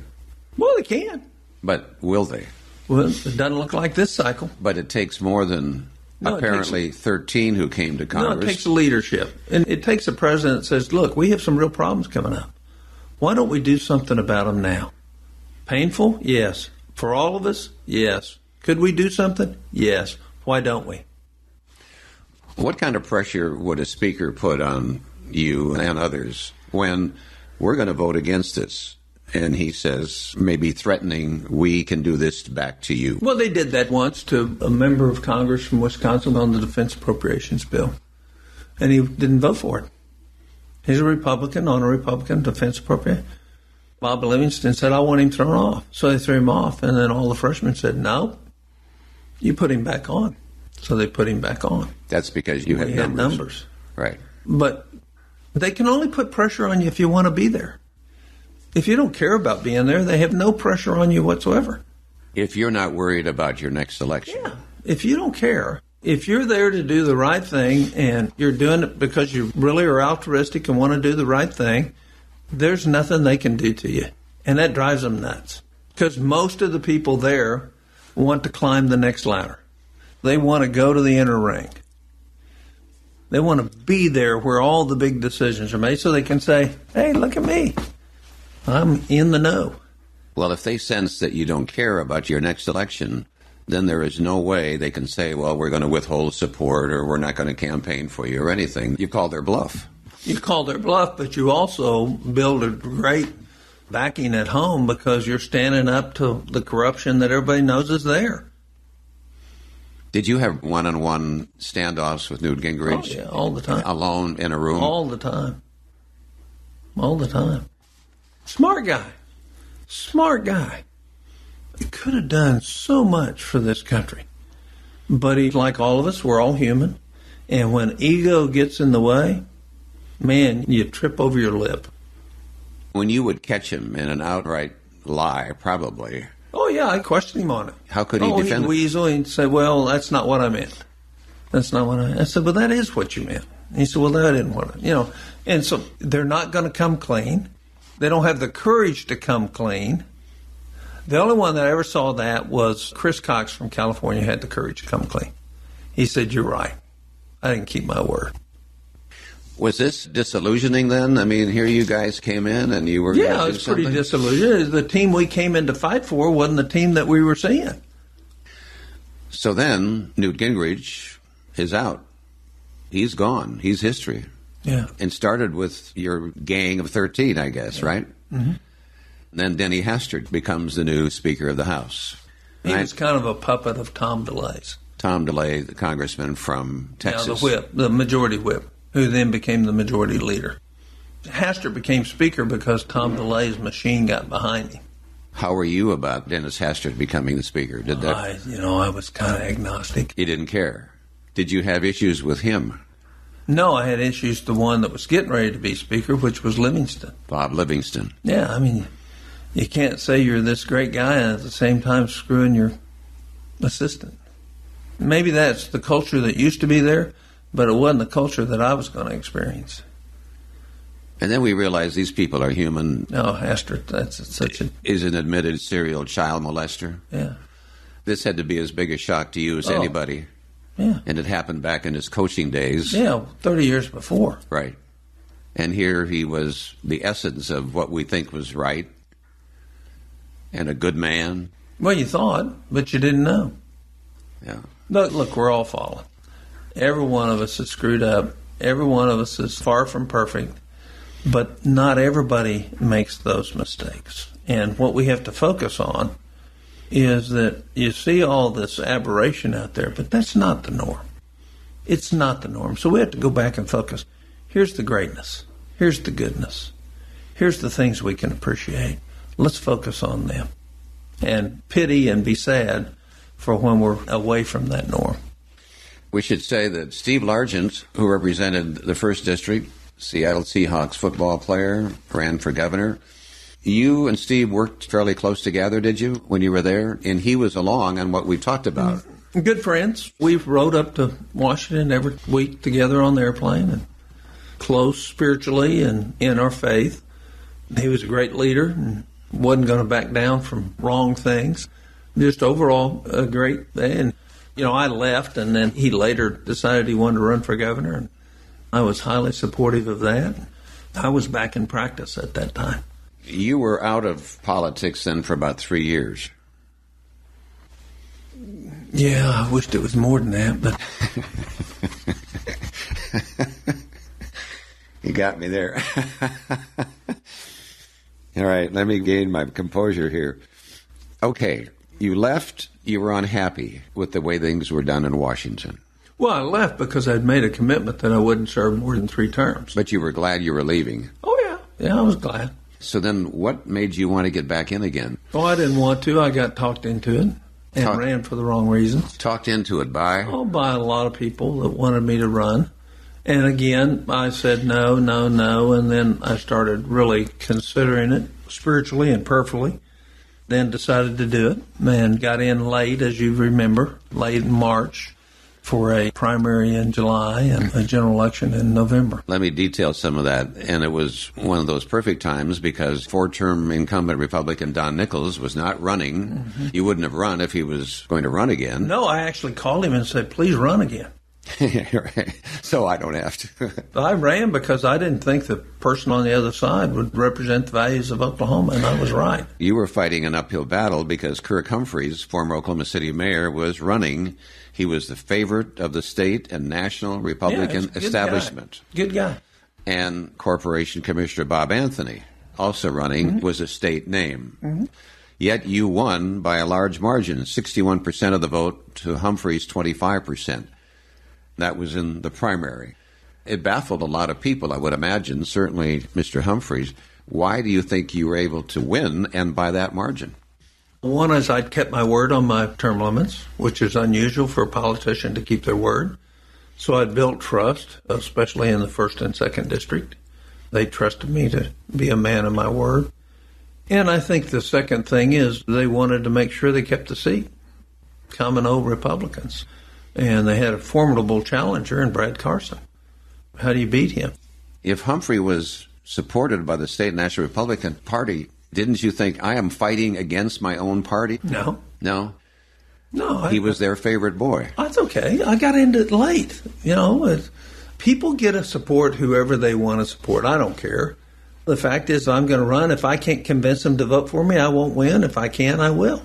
Well, they can. But will they? Well, it doesn't look like this cycle. But it takes more than apparently 13 who came to Congress. No, it takes leadership. And it takes a president that says, look, we have some real problems coming up. Why don't we do something about them now? Painful? Yes. For all of us? Yes. Could we do something? Yes. Why don't we? What kind of pressure would a speaker put on you and others when we're going to vote against this? And he says, maybe threatening, we can do this back to you. Well, they did that once to a member of Congress from Wisconsin on the defense appropriations bill. And he didn't vote for it. He's a Republican on a Republican defense appropriation. Bob Livingston said, I want him thrown off. So they threw him off. And then all the freshmen said, no, you put him back on. So they put him back on. That's because you had numbers. Right. But they can only put pressure on you if you want to be there. If you don't care about being there, they have no pressure on you whatsoever. If you're not worried about your next election. Yeah. If you don't care, if you're there to do the right thing and you're doing it because you really are altruistic and want to do the right thing, there's nothing they can do to you. And that drives them nuts. Because most of the people there want to climb the next ladder. They want to go to the inner ring. They want to be there where all the big decisions are made so they can say, hey, look at me. I'm in the know. Well, if they sense that you don't care about your next election, then there is no way they can say, well, we're going to withhold support or we're not going to campaign for you or anything. You call their bluff. You call their bluff, but you also build a great backing at home because you're standing up to the corruption that everybody knows is there. Did you have one-on-one standoffs with Newt Gingrich? Oh, yeah, all the time. Alone in a room? All the time. All the time. Smart guy. Smart guy. He could have done so much for this country. But he's like all of us, we're all human. And when ego gets in the way, man, you trip over your lip. When you would catch him in an outright lie, probably. Oh, yeah, I questioned him on it. How could he defend it? He'd weasel and say, well, that's not what I meant. That's not what I said, well, that is what you meant. And he said, well, that didn't want it. And so they're not going to come clean. They don't have the courage to come clean. The only one that I ever saw that was Chris Cox from California had the courage to come clean. He said, you're right. I didn't keep my word. Was this disillusioning then? I mean, here you guys came in and you were going to do something? Yeah, it was pretty disillusioning. The team we came in to fight for wasn't the team that we were seeing. So then Newt Gingrich is out. He's gone. He's history. Yeah. And started with your gang of 13, I guess, right? Mm-hmm. Then Denny Hastert becomes the new Speaker of the House. He was kind of a puppet of Tom DeLay's. Tom DeLay, the congressman from Texas. Now, the whip, the majority whip, who then became the majority leader. Hastert became Speaker because Tom DeLay's machine got behind him. How were you about Dennis Hastert becoming the Speaker? Did that? I was kind of agnostic. You didn't care. Did you have issues with him? No, I had issues with the one that was getting ready to be Speaker, which was Livingston. Bob Livingston. Yeah, I mean, you can't say you're this great guy and at the same time screwing your assistant. Maybe that's the culture that used to be there, but it wasn't the culture that I was going to experience. And then we realized these people are human. No, Hastert, that's such a... Is an admitted serial child molester. Yeah. This had to be as big a shock to you as anybody. Yeah. And it happened back in his coaching days. Yeah, 30 years before. Right. And here he was the essence of what we think was right and a good man. Well, you thought, but you didn't know. Yeah. Look, we're all fallen. Every one of us is screwed up. Every one of us is far from perfect. But not everybody makes those mistakes. And what we have to focus on is that you see all this aberration out there, but that's not the norm. It's not the norm. So we have to go back and focus. Here's the greatness. Here's the goodness. Here's the things we can appreciate. Let's focus on them. And pity and be sad for when we're away from that norm. We should say that Steve Largent, who represented the 1st District, Seattle Seahawks football player, ran for governor. You and Steve worked fairly close together, did you, when you were there? And he was along on what we talked about. Good friends. We rode up to Washington every week together on the airplane, and close spiritually and in our faith. He was a great leader and wasn't going to back down from wrong things. Just overall a great thing. And, I left, and then he later decided he wanted to run for governor, and I was highly supportive of that. I was back in practice at that time. You were out of politics then for about 3 years. Yeah, I wished it was more than that, but... You got me there. All right, let me gain my composure here. Okay, you left. You were unhappy with the way things were done in Washington. Well, I left because I'd made a commitment that I wouldn't serve more than 3 terms. But you were glad you were leaving. Oh, yeah. Yeah, I was glad. So then what made you want to get back in again? Oh, I didn't want to. I got talked into it and ran for the wrong reasons. Talked into it by? Oh, by a lot of people that wanted me to run. And again, I said no, and then I started really considering it spiritually and prayerfully. Then decided to do it and got in late, as you remember, late in March for a primary in July and a general election in November. Let me detail some of that. And it was one of those perfect times because 4-term incumbent Republican Don Nichols was not running. Mm-hmm. You wouldn't have run if he was going to run again. No, I actually called him and said, please run again. Right. So I don't have to. I ran because I didn't think the person on the other side would represent the values of Oklahoma, and I was right. You were fighting an uphill battle because Kirk Humphreys, former Oklahoma City mayor, was running. He was the favorite of the state and national Republican establishment. Good guy. And Corporation Commissioner Bob Anthony, also running, was a state name. Mm-hmm. Yet you won by a large margin, 61% of the vote to Humphreys' 25%. That was in the primary. It baffled a lot of people, I would imagine, certainly Mr. Humphreys. Why do you think you were able to win and by that margin? One is I'd kept my word on my term limits, which is unusual for a politician to keep their word. So I'd built trust, especially in the 1st and 2nd District. They trusted me to be a man of my word. And I think the second thing is they wanted to make sure they kept the seat. Common old Republicans. And they had a formidable challenger in Brad Carson. How do you beat him? If Humphrey was supported by the state National Republican Party, didn't you think, I am fighting against my own party? No. No? No. He was their favorite boy. That's okay. I got into it late. People get to support whoever they want to support. I don't care. The fact is, I'm going to run. If I can't convince them to vote for me, I won't win. If I can, I will.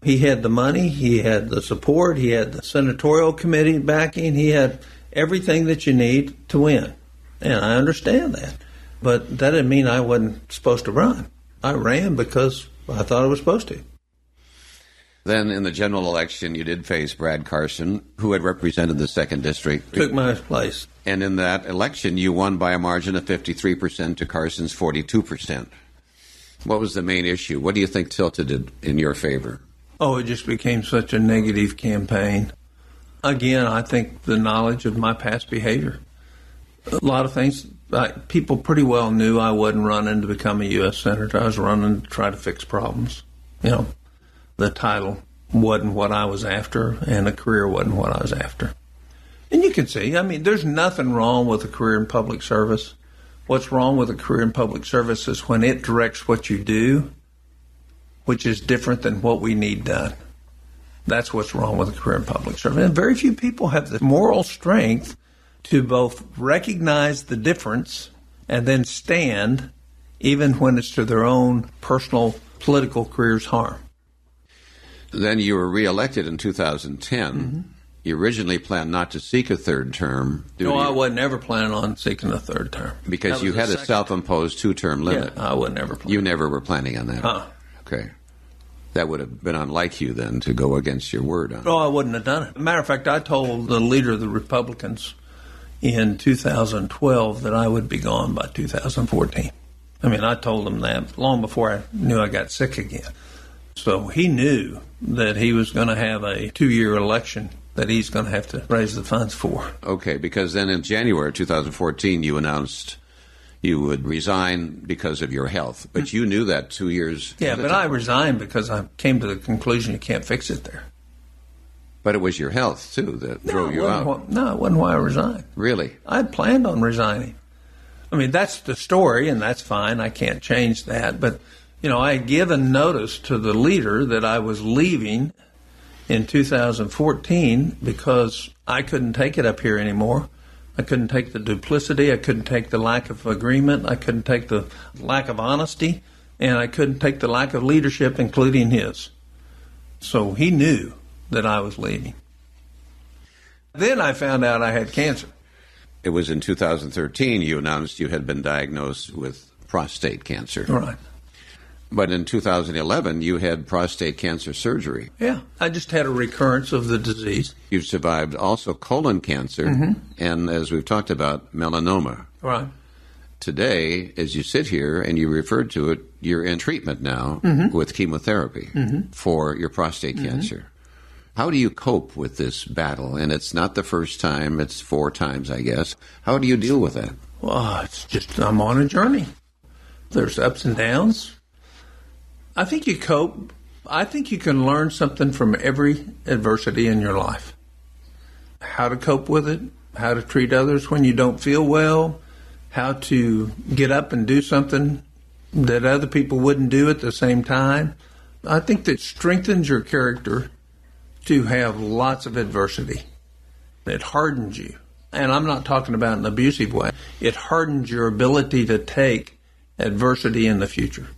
He had the money, he had the support, he had the senatorial committee backing, he had everything that you need to win. And I understand that. But that didn't mean I wasn't supposed to run. I ran because I thought I was supposed to. Then in the general election, you did face Brad Carson, who had represented the 2nd District. Took my place. And in that election, you won by a margin of 53% to Carson's 42%. What was the main issue? What do you think tilted it in your favor? Oh, it just became such a negative campaign. Again, I think the knowledge of my past behavior. A lot of things, people pretty well knew I wasn't running to become a U.S. Senator. I was running to try to fix problems. The title wasn't what I was after, and a career wasn't what I was after. And you can see, there's nothing wrong with a career in public service. What's wrong with a career in public service is when it directs what you do, which is different than what we need done. That's what's wrong with a career in public service. And very few people have the moral strength to both recognize the difference and then stand, even when it's to their own personal political career's harm. Then you were reelected in 2010. Mm-hmm. You originally planned not to seek a third term. No, I wasn't ever planning on seeking a third term. Because you had a self-imposed 2-term limit. Yeah, I wasn't ever planning. You never were planning on that? Okay. That would have been unlike you then to go against your word on it. No, I wouldn't have done it. Matter of fact, I told the leader of the Republicans in 2012 that I would be gone by 2014. I told him that long before I knew I got sick again. So he knew that he was going to have a 2-year election that he's going to have to raise the funds for. Okay, because then in January 2014, you announced you would resign because of your health. But you knew that 2 years. Yeah, but I resigned because I came to the conclusion you can't fix it there. But it was your health, too, that drove you out. No, it wasn't why I resigned. Really? I had planned on resigning. That's the story, and that's fine. I can't change that. But, I had given notice to the leader that I was leaving in 2014 because I couldn't take it up here anymore. I couldn't take the duplicity. I couldn't take the lack of agreement. I couldn't take the lack of honesty. And I couldn't take the lack of leadership, including his. So he knew that I was leaving. Then I found out I had cancer. It was in 2013 you announced you had been diagnosed with prostate cancer. Right. But in 2011, you had prostate cancer surgery. Yeah, I just had a recurrence of the disease. You've survived also colon cancer, and as we've talked about, melanoma. Right. Today, as you sit here and you referred to it, you're in treatment now with chemotherapy for your prostate cancer. How do you cope with this battle? And it's not the first time, it's 4 times, I guess. How do you deal with that? Well, it's just I'm on a journey. There's ups and downs. I think you cope. I think you can learn something from every adversity in your life. How to cope with it, how to treat others when you don't feel well, how to get up and do something that other people wouldn't do at the same time. I think that strengthens your character to have lots of adversity. It hardens you. And I'm not talking about an abusive way. It hardens your ability to take adversity in the future.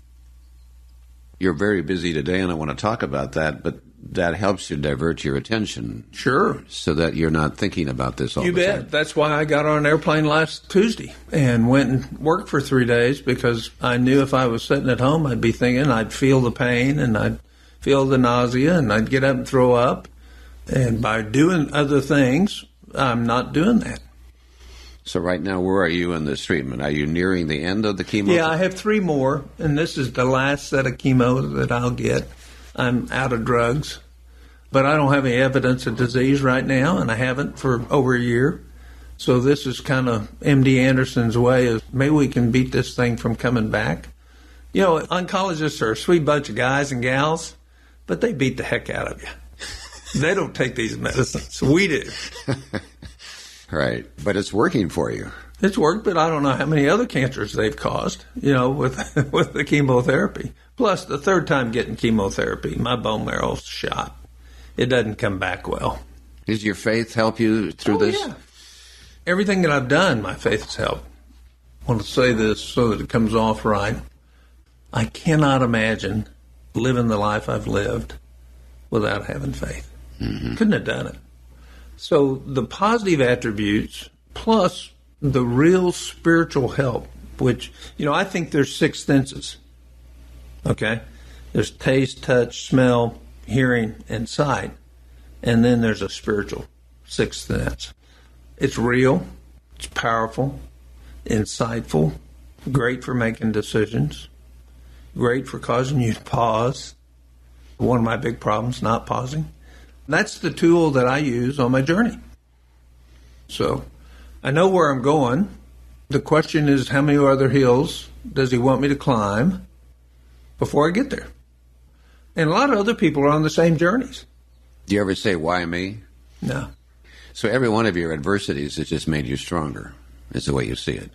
You're very busy today, and I want to talk about that, but that helps you divert your attention. Sure. So that you're not thinking about this all the time. You bet. That's why I got on an airplane last Tuesday and went and worked for 3 days, because I knew if I was sitting at home, I'd be thinking, I'd feel the pain and I'd feel the nausea and I'd get up and throw up. And by doing other things, I'm not doing that. So right now, where are you in this treatment? Are you nearing the end of the chemo? Yeah, I have 3 more, and this is the last set of chemo that I'll get. I'm out of drugs, but I don't have any evidence of disease right now, and I haven't for over a year. So this is kind of MD Anderson's way of maybe we can beat this thing from coming back. Oncologists are a sweet bunch of guys and gals, but they beat the heck out of you. They don't take these medicines. We do. Right. But it's working for you. It's worked, but I don't know how many other cancers they've caused, with the chemotherapy. Plus, the 3rd time getting chemotherapy, my bone marrow's shot. It doesn't come back well. Does your faith help you through this? Yeah. Everything that I've done, my faith has helped. I want to say this so that it comes off right. I cannot imagine living the life I've lived without having faith. Couldn't have done it. So the positive attributes, plus The real spiritual help, which, I think there's 6 senses. Okay? There's taste, touch, smell, hearing, and sight. And then there's a spiritual 6th sense. It's real, it's powerful, insightful, great for making decisions, great for causing you to pause. One of my big problems, not pausing. That's the tool that I use on my journey. So I know where I'm going. The question is, how many other hills does he want me to climb before I get there? And a lot of other people are on the same journeys. Do you ever say, why me? No. So every one of your adversities has just made you stronger, is the way you see it.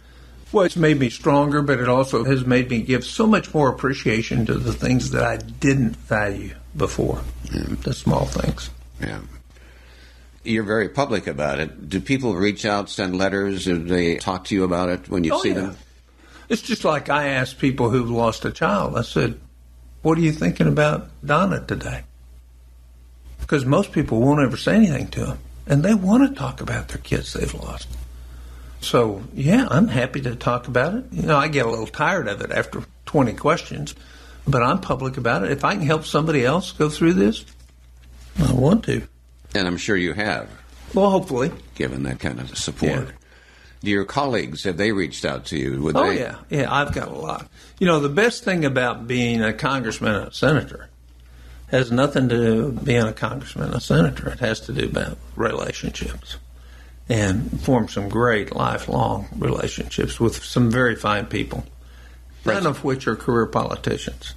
Well, it's made me stronger, but it also has made me give so much more appreciation to the things that I didn't value before, the small things. Yeah. You're very public about it. Do people reach out, send letters? Do they talk to you about it when you see them? It's just like I asked people who've lost a child. I said, what are you thinking about Donna today? Because most people won't ever say anything to them, and they want to talk about their kids they've lost. So, yeah, I'm happy to talk about it. I get a little tired of it after 20 questions, but I'm public about it. If I can help somebody else go through this, I want to. And I'm sure you have. Well, hopefully. Given that kind of support. Yeah. Do your colleagues, have they reached out to you? Yeah. Yeah, I've got a lot. The best thing about being a congressman and a senator has nothing to do with being a congressman and a senator. It has to do about relationships and form some great lifelong relationships with some very fine people, none of which are career politicians.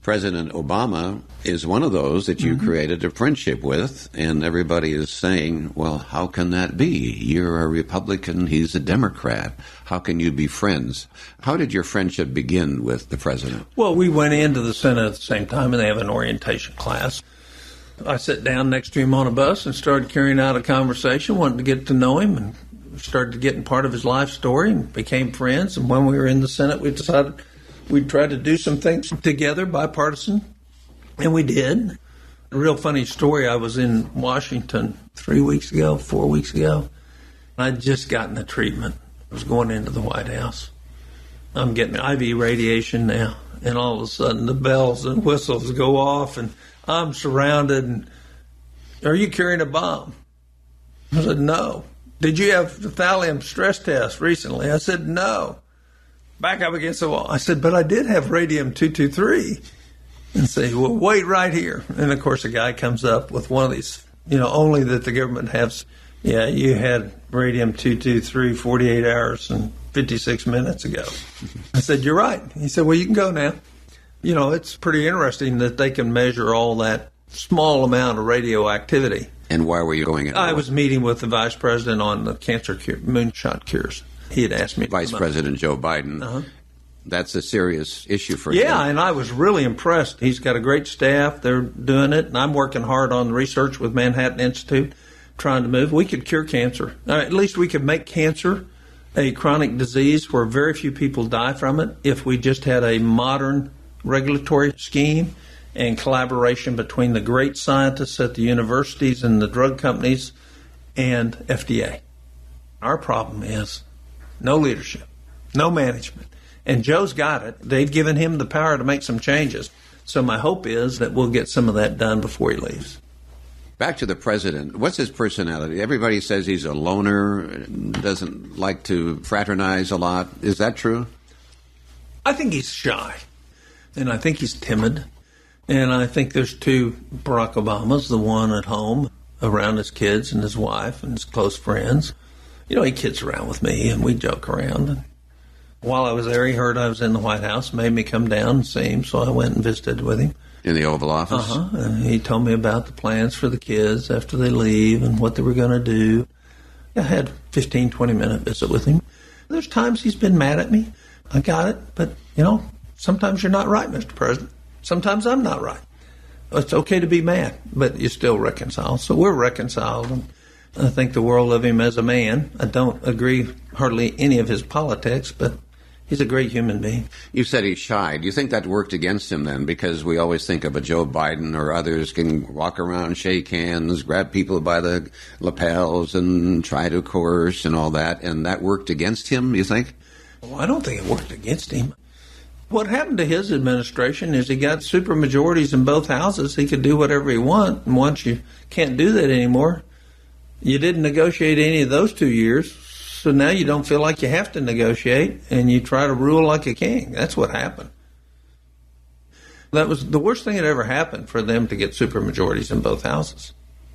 President Obama is one of those that you created a friendship with, and everybody is saying, well, how can that be? You're a Republican, he's a Democrat. How can you be friends? How did your friendship begin with the president? Well, we went into the Senate at the same time, and they have an orientation class. I sat down next to him on a bus and started carrying out a conversation, wanted to get to know him, and started getting part of his life story and became friends. And when we were in the Senate, we decided we'd try to do some things together, bipartisan, and we did. A real funny story, I was in Washington 4 weeks ago. I'd just gotten the treatment. I was going into the White House. I'm getting IV radiation now, and all of a sudden the bells and whistles go off, and I'm surrounded. And, are you carrying a bomb? I said, no. Did you have the thallium stress test recently? I said, no. Back up against the wall. I said, but I did have radium-223. And say, well, wait right here. And, of course, a guy comes up with one of these, only that the government has. Yeah, you had radium-223 48 hours and 56 minutes ago. I said, you're right. He said, well, you can go now. It's pretty interesting that they can measure all that small amount of radioactivity. And why were you going in? I was meeting with the vice president on the cancer cure, moonshot cures. He had asked me. Vice President Joe Biden. Uh-huh. That's a serious issue for him. Yeah, and I was really impressed. He's got a great staff. They're doing it, and I'm working hard on the research with Manhattan Institute, trying to move. We could cure cancer. At least we could make cancer a chronic disease where very few people die from it if we just had a modern regulatory scheme and collaboration between the great scientists at the universities and the drug companies and FDA. Our problem is no leadership, no management. And Joe's got it. They've given him the power to make some changes. So my hope is that we'll get some of that done before he leaves. Back to the president. What's his personality? Everybody says he's a loner, doesn't like to fraternize a lot. Is that true? I think he's shy. And I think he's timid. And I think there's 2 Barack Obamas, the one at home around his kids and his wife and his close friends. He kids around with me, and we joke around. And while I was there, he heard I was in the White House, made me come down and see him, so I went and visited with him. In the Oval Office? And he told me about the plans for the kids after they leave and what they were going to do. I had a 15, 20-minute visit with him. There's times he's been mad at me. I got it, but, sometimes you're not right, Mr. President. Sometimes I'm not right. It's okay to be mad, but you still reconcile. So we're reconciled, and I think the world of him as a man. I don't agree hardly any of his politics, but He's a great human being. You said he's shy. Do you think that worked against him then? Because we always think of a Joe Biden or others can walk around, shake hands, grab people by the lapels and try to coerce and all that. And that worked against him, you think? Well, I don't think it worked against him. What happened to his administration is he got supermajorities in both houses. He could do whatever he wants. And once you can't do that anymore, you didn't negotiate any of those 2 years. So now you don't feel like you have to negotiate, and you try to rule like a king. That's what happened. That was the worst thing that ever happened for them to get supermajorities in both houses.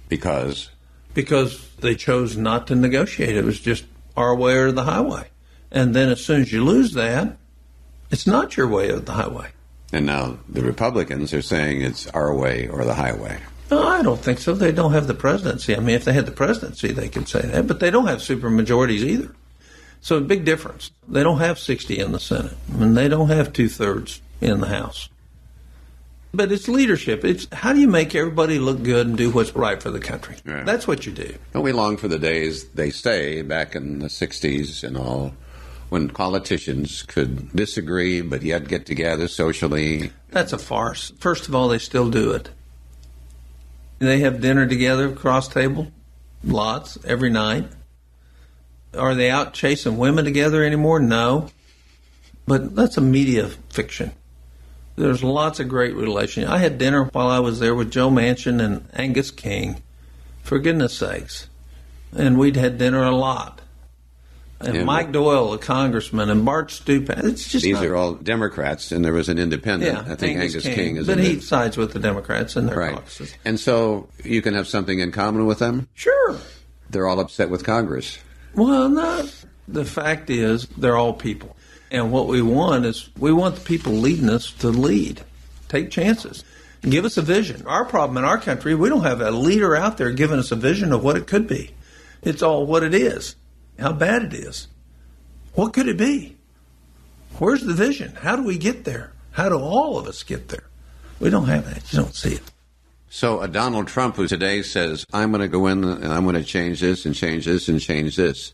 Because? Because they chose not to negotiate. It was just our way or the highway. And then as soon as you lose that, it's not your way or the highway. And now the Republicans are saying it's our way or the highway. No, I don't think so. They don't have the presidency. I mean, if they had the presidency, they could say that. But they don't have supermajorities either. So a big difference. They don't have 60 in the Senate, and they don't have 2/3 in the House. But it's leadership. It's how do you make everybody look good and do what's right for the country? Yeah. That's what you do. Don't we long for the days, they say, back in the 60s and all, when politicians could disagree but yet get together socially? That's a farce. First of all, they still do it. They have dinner together, cross table, lots, every night. Are they out chasing women together anymore? No. But that's a media fiction. There's lots of great relations. I had dinner while I was there with Joe Manchin and Angus King, for goodness sakes. And we'd had dinner a lot. And Mike Doyle, the congressman, and Bart Stupak. It's just these are all Democrats, and there was an independent. Yeah, I think Angus King is. But he sides with the Democrats in their right. caucuses. And so you can have something in common with them? Sure. They're all upset with Congress. Well, no. The fact is, they're all people. And what we want is, we want the people leading us to lead. Take chances. Give us a vision. Our problem in our country, we don't have a leader out there giving us a vision of what it could be. It's all what it is. How bad it is. What could it be? Where's the vision? How do we get there? How do all of us get there? We don't have that. You don't see it. So a Donald Trump who today says, I'm going to go in and I'm going to change this and change this and change this.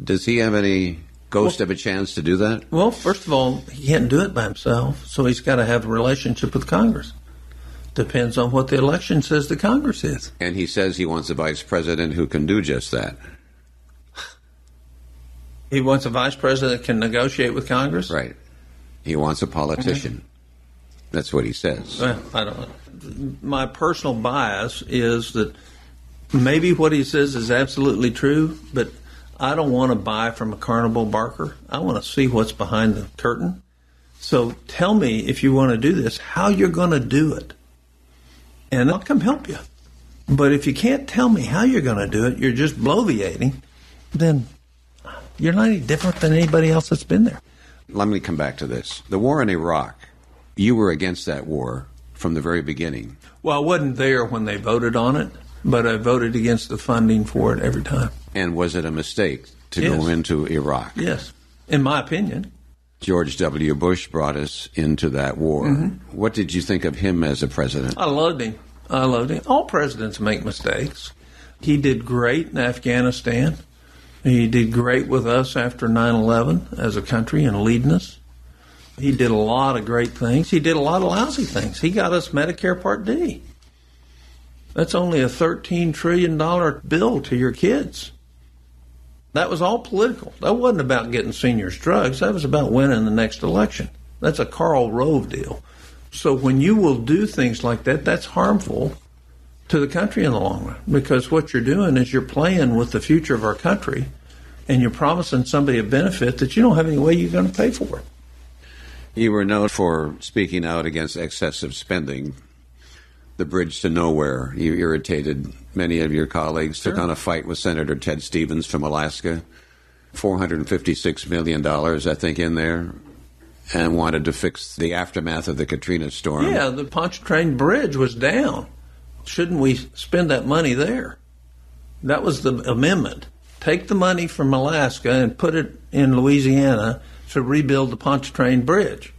Does he have any ghost of a chance to do that? Well, first of all, he can't do it by himself, so he's got to have a relationship with Congress. Depends on what the election says the Congress is. And he says he wants a vice president who can do just that. He wants a vice president that can negotiate with Congress? Right. He wants a politician. Okay. That's what he says. Well, I don't know. My personal bias is that maybe what he says is absolutely true, but I don't want to buy from a carnival barker. I want to see what's behind the curtain. So tell me, if you want to do this, how you're going to do it. And I'll come help you. But if you can't tell me how you're going to do it, you're just bloviating, then you're not any different than anybody else that's been there. Let me come back to this. The war in Iraq, you were against that war from the very beginning. Well, I wasn't there when they voted on it, but I voted against the funding for it every time. And was it a mistake to Yes. go into Iraq? Yes, in my opinion. George W. Bush brought us into that war. Mm-hmm. What did you think of him as a president? I loved him. All presidents make mistakes. He did great in Afghanistan. He did great with us after 9/11 as a country and leading us. He did a lot of great things. He did a lot of lousy things. He got us Medicare Part D. That's only a $13 trillion bill to your kids. That was all political. That wasn't about getting seniors drugs. That was about winning the next election. That's a Karl Rove deal. So when you will do things like that, that's harmful to the country in the long run, because what you're doing is you're playing with the future of our country, and you're promising somebody a benefit that you don't have any way you're going to pay for it. You were known for speaking out against excessive spending. The bridge to nowhere, you irritated many of your colleagues, Sure. took on a fight with Senator Ted Stevens from Alaska, $456 million, I think, in there, and wanted to fix the aftermath of the Katrina storm. Yeah, the Pontchartrain Bridge was down. Shouldn't we spend that money there? That was the amendment. Take the money from Alaska and put it in Louisiana to rebuild the Pontchartrain Bridge.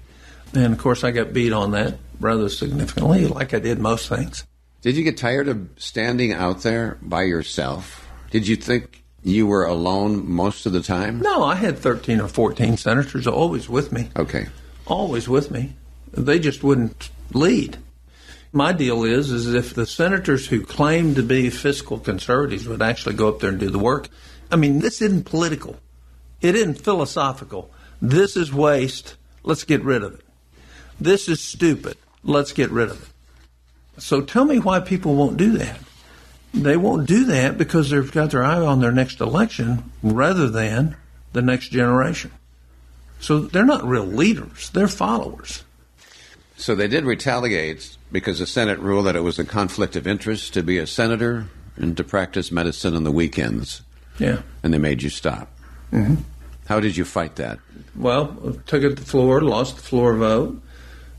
And, of course, I got beat on that rather significantly, like I did most things. Did you get tired of standing out there by yourself? Did you think You were alone most of the time? No, I had 13 or 14 senators always with me. Okay. Always with me. They just wouldn't lead. My deal is if the senators who claim to be fiscal conservatives would actually go up there and do the work. I mean, this isn't political. It isn't philosophical. This is waste. Let's get rid of it. This is stupid. Let's get rid of it. So tell me why people won't do that. They won't do that because they've got their eye on their next election rather than the next generation. So they're not real leaders. They're followers. So they did retaliate because the Senate ruled that it was a conflict of interest to be a senator and to practice medicine on the weekends. Yeah. And they made you stop. Mm-hmm. How did you fight that? Well, took it to the floor, lost the floor vote.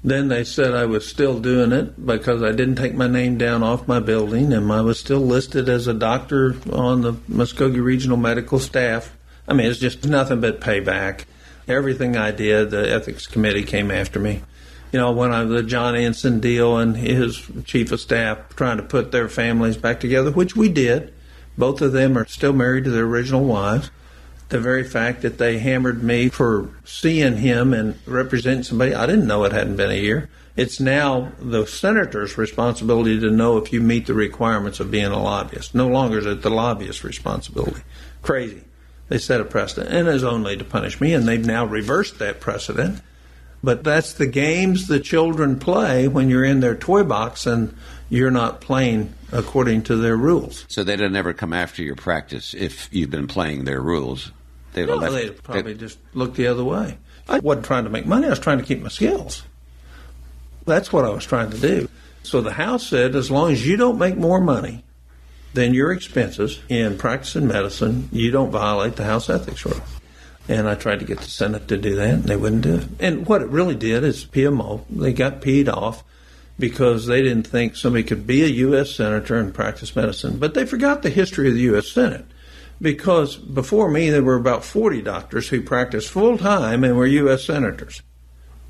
Then they said I was still doing it because I didn't take my name down off my building, and I was still listed as a doctor on the Muskogee Regional Medical staff. I mean, it's just nothing but payback. Everything I did, the ethics committee came after me. You know, when the John Ensign deal and his chief of staff trying to put their families back together, which we did. Both of them are still married to their original wives. The very fact that they hammered me for seeing him and representing somebody, I didn't know it hadn't been a year. It's now the senator's responsibility to know if you meet the requirements of being a lobbyist. No longer is it the lobbyist's responsibility. Crazy. They set a precedent, and it's only to punish me, and they've now reversed that precedent. But that's the games the children play when you're in their toy box and you're not playing according to their rules. So they'd never come after your practice if you'd been playing their rules. They'd probably just look the other way. I wasn't trying to make money. I was trying to keep my skills. That's what I was trying to do. So the House said, as long as you don't make more money than your expenses in practicing medicine, you don't violate the House ethics rule. And I tried to get the Senate to do that, and they wouldn't do it. And what it really did is PMO. They got peed off because they didn't think somebody could be a U.S. senator and practice medicine. But they forgot the history of the U.S. Senate. Because before me, there were about 40 doctors who practiced full-time and were U.S. senators.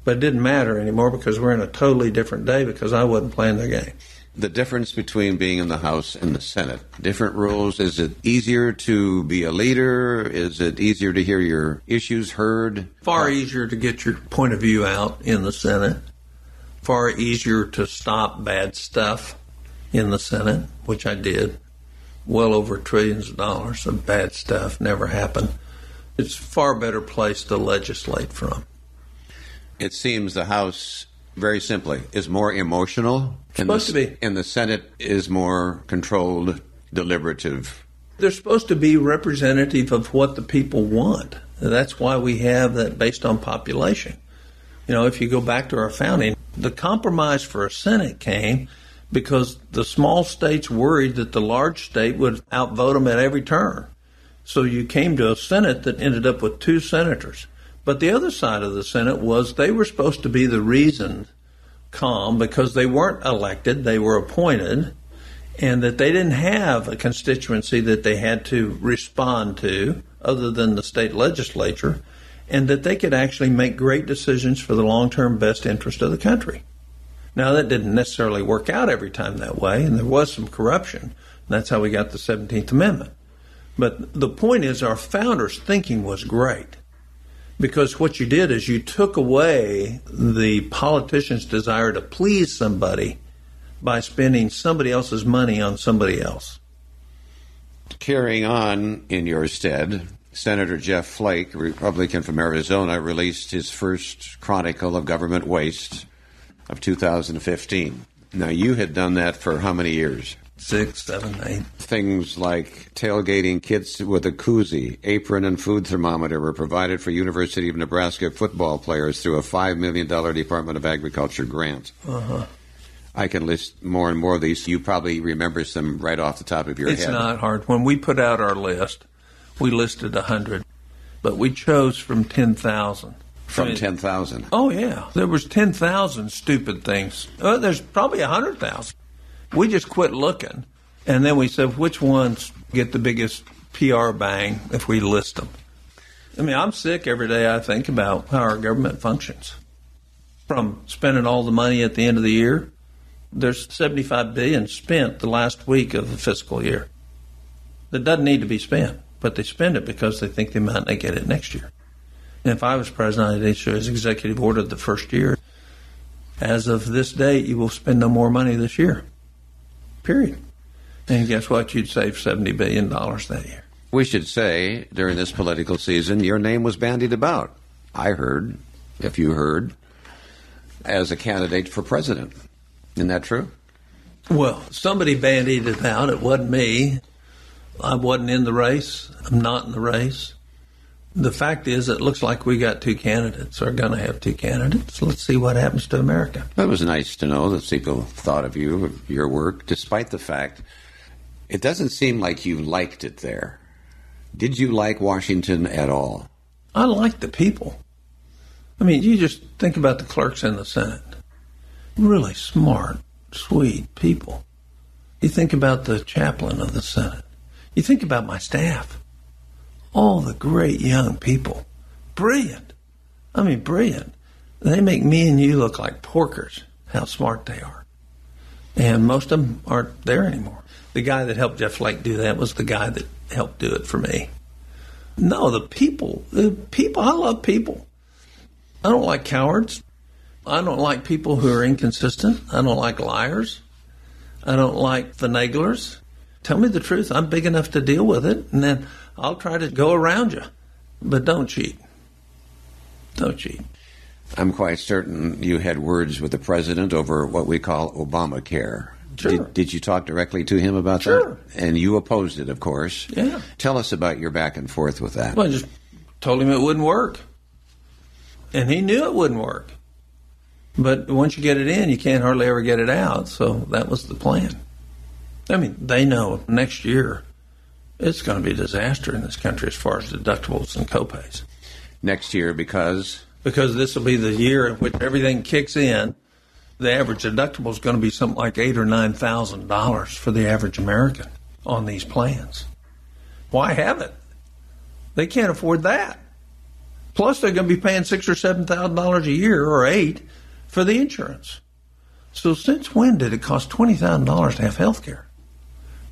But it didn't matter anymore because we're in a totally different day because I wasn't playing their game. The difference between being in the House and the Senate, different rules. Is it easier to be a leader? Is it easier to hear your issues heard? Far easier to get your point of view out in the Senate. Far easier to stop bad stuff in the Senate, which I did. Well over trillions of dollars of bad stuff never happened. It's a far better place to legislate from. It seems the House, very simply, is more emotional. Supposed to be. And the Senate is more controlled, deliberative. They're supposed to be representative of what the people want. That's why we have that based on population. You know, if you go back to our founding, the compromise for a Senate came because the small states worried that the large state would outvote them at every turn. So you came to a Senate that ended up with 2 senators. But the other side of the Senate was they were supposed to be the reasoned calm because they weren't elected, they were appointed, and that they didn't have a constituency that they had to respond to other than the state legislature, and that they could actually make great decisions for the long-term best interest of the country. Now, that didn't necessarily work out every time that way, and there was some corruption. And that's how we got the 17th Amendment. But the point is our founders' thinking was great because what you did is you took away the politician's desire to please somebody by spending somebody else's money on somebody else. Carrying on in your stead, Senator Jeff Flake, a Republican from Arizona, released his first chronicle of government waste of 2015. Now, you had done that for how many years? 6, 7, 8. Things like tailgating kits with a koozie, apron, and food thermometer were provided for University of Nebraska football players through a $5 million Department of Agriculture grant. I can list more and more of these. You probably remember some right off the top of your head. It's not hard. When we put out our list, we listed 100, but we chose from 10,000. From 10,000? Oh, yeah. There was 10,000 stupid things. There's probably 100,000. We just quit looking, and then we said, which ones get the biggest PR bang if we list them? I mean, I'm sick every day I think about how our government functions. From spending all the money at the end of the year, there's $75 billion spent the last week of the fiscal year that doesn't need to be spent. but they spend it because they think they might not get it next year. And if I was president, I'd issue his executive order the first year. As of this date, you will spend no more money this year. Period. And guess what? You'd save $70 billion that year. We should say, during this political season, your name was bandied about. I heard, if you heard, as a candidate for president. Isn't that true? Well, somebody bandied it out. It wasn't me. I wasn't in the race. I'm not in the race. The fact is, it looks like we got two candidates, or going to have two candidates. Let's see what happens to America. It was nice to know that people thought of you, of your work, despite the fact it doesn't seem like you liked it there. Did you like Washington at all? I like the people. I mean, you just think about the clerks in the Senate. Really smart, sweet people. You think about the chaplain of the Senate. You think about my staff. All the great young people. Brilliant. I mean, brilliant. They make me and you look like porkers, how smart they are. And most of them aren't there anymore. The guy that helped Jeff Flake do that was the guy that helped do it for me. No, the people, I love people. I don't like cowards. I don't like people who are inconsistent. I don't like liars. I don't like finaglers. Tell me the truth. I'm big enough to deal with it, and then I'll try to go around you. But don't cheat. Don't cheat. I'm quite certain you had words with the president over what we call Obamacare. Sure. Did you talk directly to him about Sure. that? And you opposed it, of course. Yeah. Tell us about your back and forth with that. Well, I just told him it wouldn't work. And he knew it wouldn't work. But once you get it in, you can't hardly ever get it out. So that was the plan. I mean, they know next year it's going to be a disaster in this country as far as deductibles and copays. Next year because? Because this will be the year in which everything kicks in. The average deductible is going to be something like $8,000 or $9,000 for the average American on these plans. Why have it? They can't afford that. Plus, they're going to be paying $6,000 or $7,000 a year, or $8,000, for the insurance. So since when did it cost $20,000 to have health care?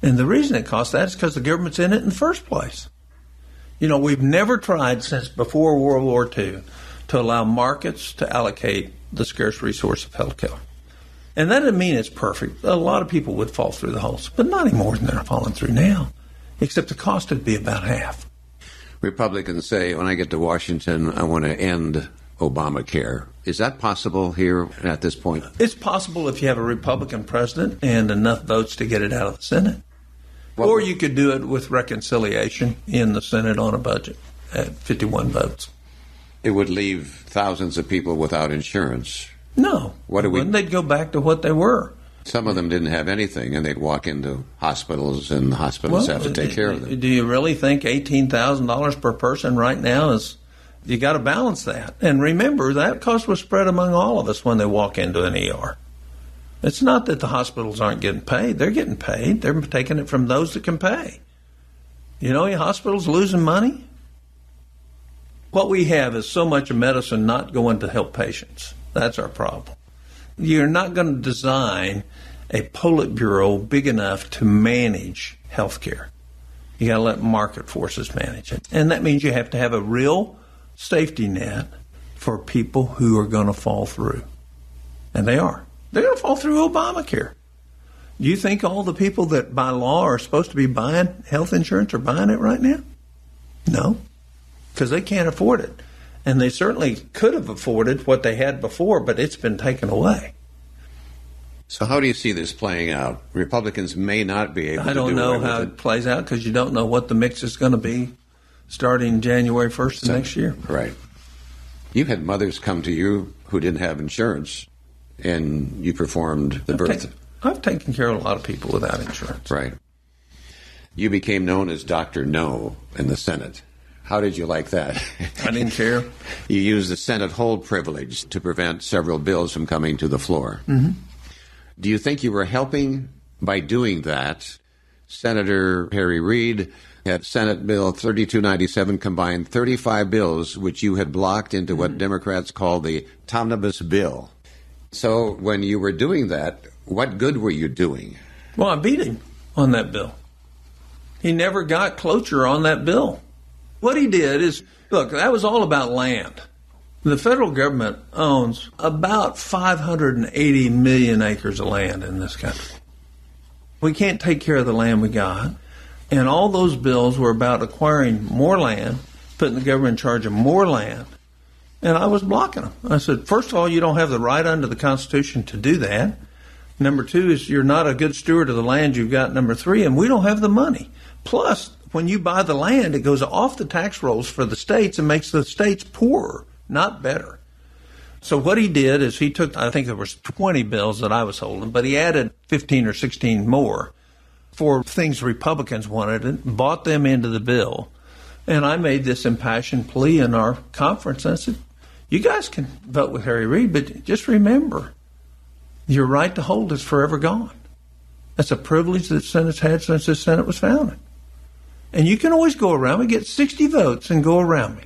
And the reason it costs that is because the government's in it in the first place. You know, we've never tried since before World War II to allow markets to allocate the scarce resource of health care. And that doesn't mean it's perfect. A lot of people would fall through the holes, but not any more than they're falling through now, except the cost would be about half. Republicans say, when I get to Washington, I want to end Obamacare. Is that possible here at this point? It's possible if you have a Republican president and enough votes to get it out of the Senate. Well, or you could do it with reconciliation in the Senate on a budget at 51 votes. It would leave thousands of people without insurance. No. What do we? They'd go back to what they were. Some of them didn't have anything, and they'd walk into hospitals, and the hospitals have to take care of them. Do you really think $18,000 per person right now is? You got to balance that. And remember, that cost was spread among all of us when they walk into an ER. It's not that the hospitals aren't getting paid. They're getting paid. They're taking it from those that can pay. You know, your hospital's losing money. What we have is so much of medicine not going to help patients. That's our problem. You're not going to design a Politburo big enough to manage health care. You got to let market forces manage it. And that means you have to have a real safety net for people who are going to fall through. And they are. They're going to fall through Obamacare. Do you think all the people that by law are supposed to be buying health insurance are buying it right now? No, because they can't afford it. And they certainly could have afforded what they had before, but it's been taken away. So how do you see this playing out? Republicans may not be able to do I don't know how it plays out because you don't know what the mix is going to be starting January 1st of next year. Right. You had mothers come to you who didn't have insurance, and you performed the birth. I've taken care of a lot of people without insurance. Right. You became known as Dr. No in the Senate. How did you like that? I didn't care. You used the Senate hold privilege to prevent several bills from coming to the floor. Mm-hmm. Do you think you were helping by doing that? Senator Harry Reid had Senate Bill 3297 combined 35 bills which you had blocked into what Democrats call the omnibus bill. So when you were doing that, what good were you doing? Well, I beat him on that bill. He never got cloture on that bill. What he did is, look, that was all about land. The federal government owns about 580 million acres of land in this country. We can't take care of the land we got. And all those bills were about acquiring more land, putting the government in charge of more land. And I was blocking them. I said, first of all, you don't have the right under the Constitution to do that. Number two is you're not a good steward of the land you've got. Number three, and we don't have the money. Plus, when you buy the land, it goes off the tax rolls for the states and makes the states poorer, not better. So what he did is he took, I think there was 20 bills that I was holding, but he added 15 or 16 more for things Republicans wanted and bought them into the bill. And I made this impassioned plea in our conference. I said, you guys can vote with Harry Reid, but just remember, your right to hold is forever gone. That's a privilege that the Senate's had since the Senate was founded. And you can always go around me, get 60 votes and go around me.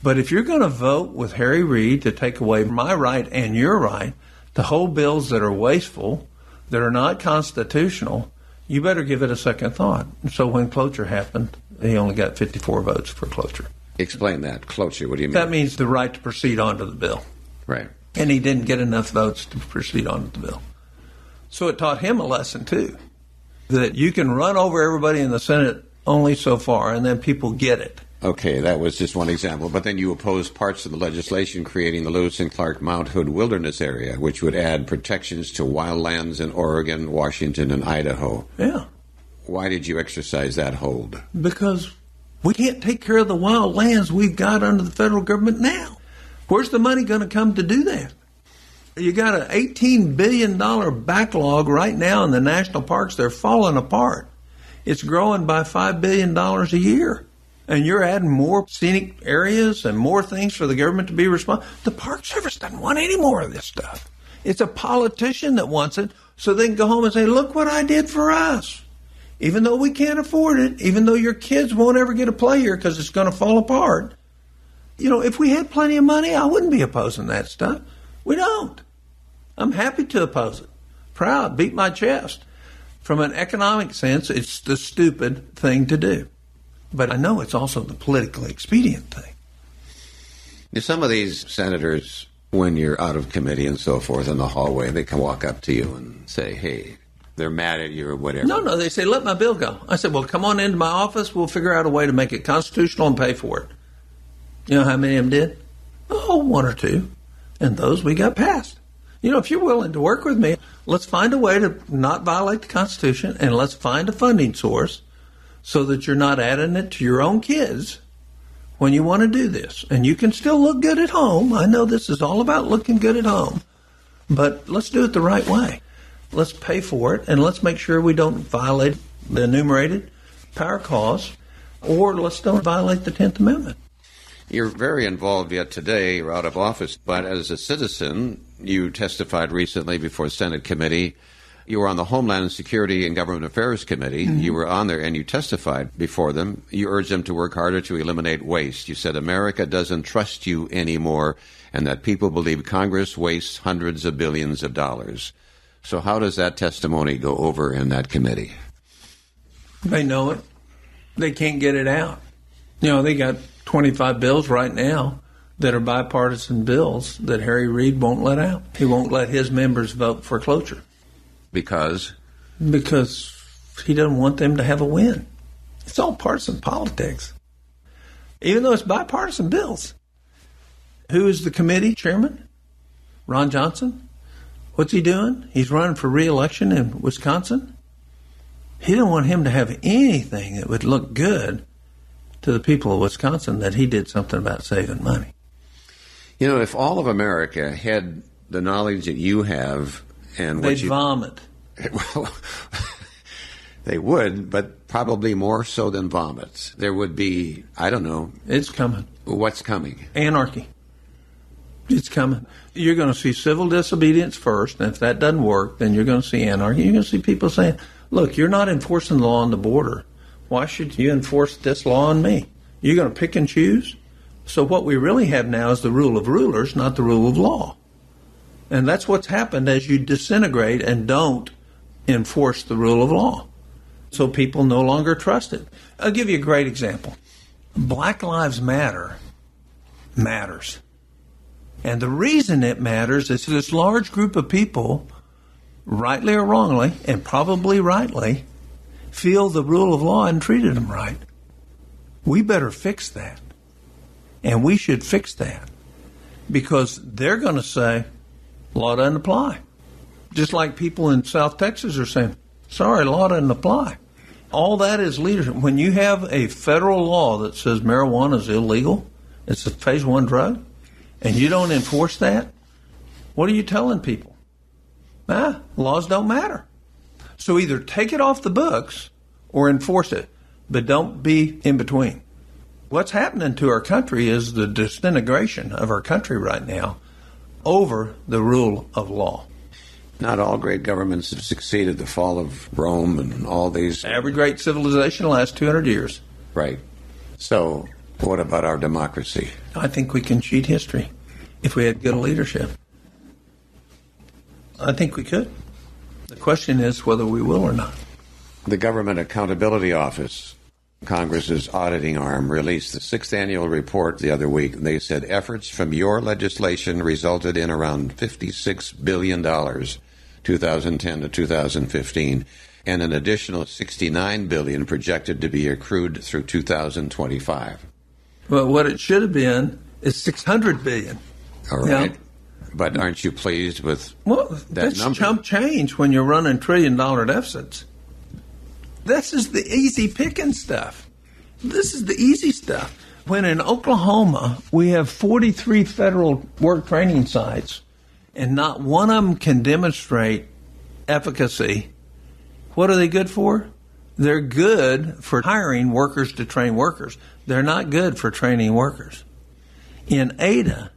But if you're going to vote with Harry Reid to take away my right and your right to hold bills that are wasteful, that are not constitutional, you better give it a second thought. So when cloture happened, he only got 54 votes for cloture. Explain that. Cloture, what do you mean? That means the right to proceed on to the bill. Right. And he didn't get enough votes to proceed on to the bill. So it taught him a lesson, too, that you can run over everybody in the Senate only so far, and then people get it. Okay, that was just one example. But then you opposed parts of the legislation creating the Lewis and Clark Mount Hood Wilderness Area, which would add protections to wildlands in Oregon, Washington, and Idaho. Yeah. Why did you exercise that hold? Because we can't take care of the wild lands we've got under the federal government now. Where's the money going to come to do that? You got an $18 billion backlog right now in the national parks. They're falling apart. It's growing by $5 billion a year. And you're adding more scenic areas and more things for the government to be responsible. The Park Service doesn't want any more of this stuff. It's a politician that wants it so they can go home and say, look what I did for us. Even though we can't afford it, even though your kids won't ever get to play here because it's going to fall apart. You know, if we had plenty of money, I wouldn't be opposing that stuff. We don't. I'm happy to oppose it. Proud, beat my chest. From an economic sense, it's the stupid thing to do. But I know it's also the politically expedient thing. Now, some of these senators, when you're out of committee and so forth in the hallway, they can walk up to you and say, hey, they're mad at you or whatever. No, they say, let my bill go. I said, well, come on into my office. We'll figure out a way to make it constitutional and pay for it. You know how many of them did? Oh, one or two. And those we got passed. You know, if you're willing to work with me, let's find a way to not violate the Constitution and let's find a funding source so that you're not adding it to your own kids when you want to do this. And you can still look good at home. I know this is all about looking good at home. But let's do it the right way. Let's pay for it, and let's make sure we don't violate the enumerated power clause, or let's don't violate the 10th Amendment. You're very involved yet today. You're out of office. But as a citizen, you testified recently before the Senate committee. You were on the Homeland Security and Government Affairs Committee. Mm-hmm. You were on there and you testified before them. You urged them to work harder to eliminate waste. You said America doesn't trust you anymore and that people believe Congress wastes hundreds of billions of dollars. So how does that testimony go over in that committee? They know it. They can't get it out. You know, they got 25 bills right now that are bipartisan bills that Harry Reid won't let out. He won't let his members vote for cloture. Because? Because he doesn't want them to have a win. It's all partisan politics. Even though it's bipartisan bills. Who is the committee chairman? Ron Johnson. What's he doing? He's running for re-election in Wisconsin. He didn't want him to have anything that would look good to the people of Wisconsin that he did something about saving money. You know, if all of America had the knowledge that you have and what they'd vomit. Well, they would, but probably more so than vomit. There would be, I don't know. It's coming. What's coming? Anarchy. It's coming. You're going to see civil disobedience first, and if that doesn't work, then you're going to see anarchy. You're going to see people saying, look, you're not enforcing the law on the border. Why should you enforce this law on me? You're going to pick and choose? So what we really have now is the rule of rulers, not the rule of law. And that's what's happened as you disintegrate and don't enforce the rule of law. So people no longer trust it. I'll give you a great example. Black Lives Matter matters. And the reason it matters is this large group of people, rightly or wrongly, and probably rightly, feel the rule of law and treated them right. We better fix that. And we should fix that. Because they're going to say, law doesn't apply. Just like people in South Texas are saying, sorry, law doesn't apply. All that is leadership. When you have a federal law that says marijuana is illegal, it's a phase 1 drug, and you don't enforce that, what are you telling people? Laws don't matter. So either take it off the books or enforce it, but don't be in between. What's happening to our country is the disintegration of our country right now over the rule of law. Not all great governments have succeeded. The fall of Rome and all these. Every great civilization in the last 200 years. Right. So what about our democracy? I think we can cheat history if we had good leadership. I think we could. The question is whether we will or not. The Government Accountability Office, Congress's auditing arm, released the 6th annual report the other week. They said efforts from your legislation resulted in around $56 billion, 2010 to 2015, and an additional $69 billion projected to be accrued through 2025. Well, what it should have been is $600 billion. All right. But aren't you pleased with that that's number? Chump change when you're running $1 trillion deficits. This is the easy picking stuff. This is the easy stuff. When in Oklahoma, we have 43 federal work training sites, and not one of them can demonstrate efficacy, what are they good for? They're good for hiring workers to train workers. They're not good for training workers. In Ada,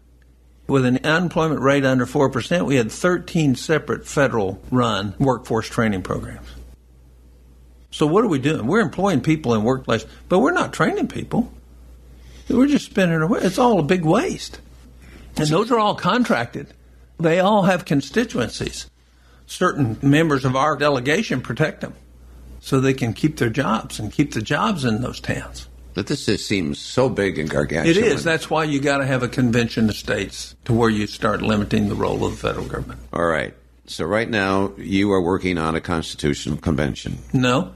with an unemployment rate under 4%, we had 13 separate federal-run workforce training programs. So what are we doing? We're employing people in workplace, but we're not training people. We're just spending it away. It's all a big waste. And those are all contracted. They all have constituencies. Certain members of our delegation protect them so they can keep their jobs and keep the jobs in those towns. But this just seems so big and gargantuan. It is. That's why you got to have a convention of states to where you start limiting the role of the federal government. All right. So right now you are working on a constitutional convention. No.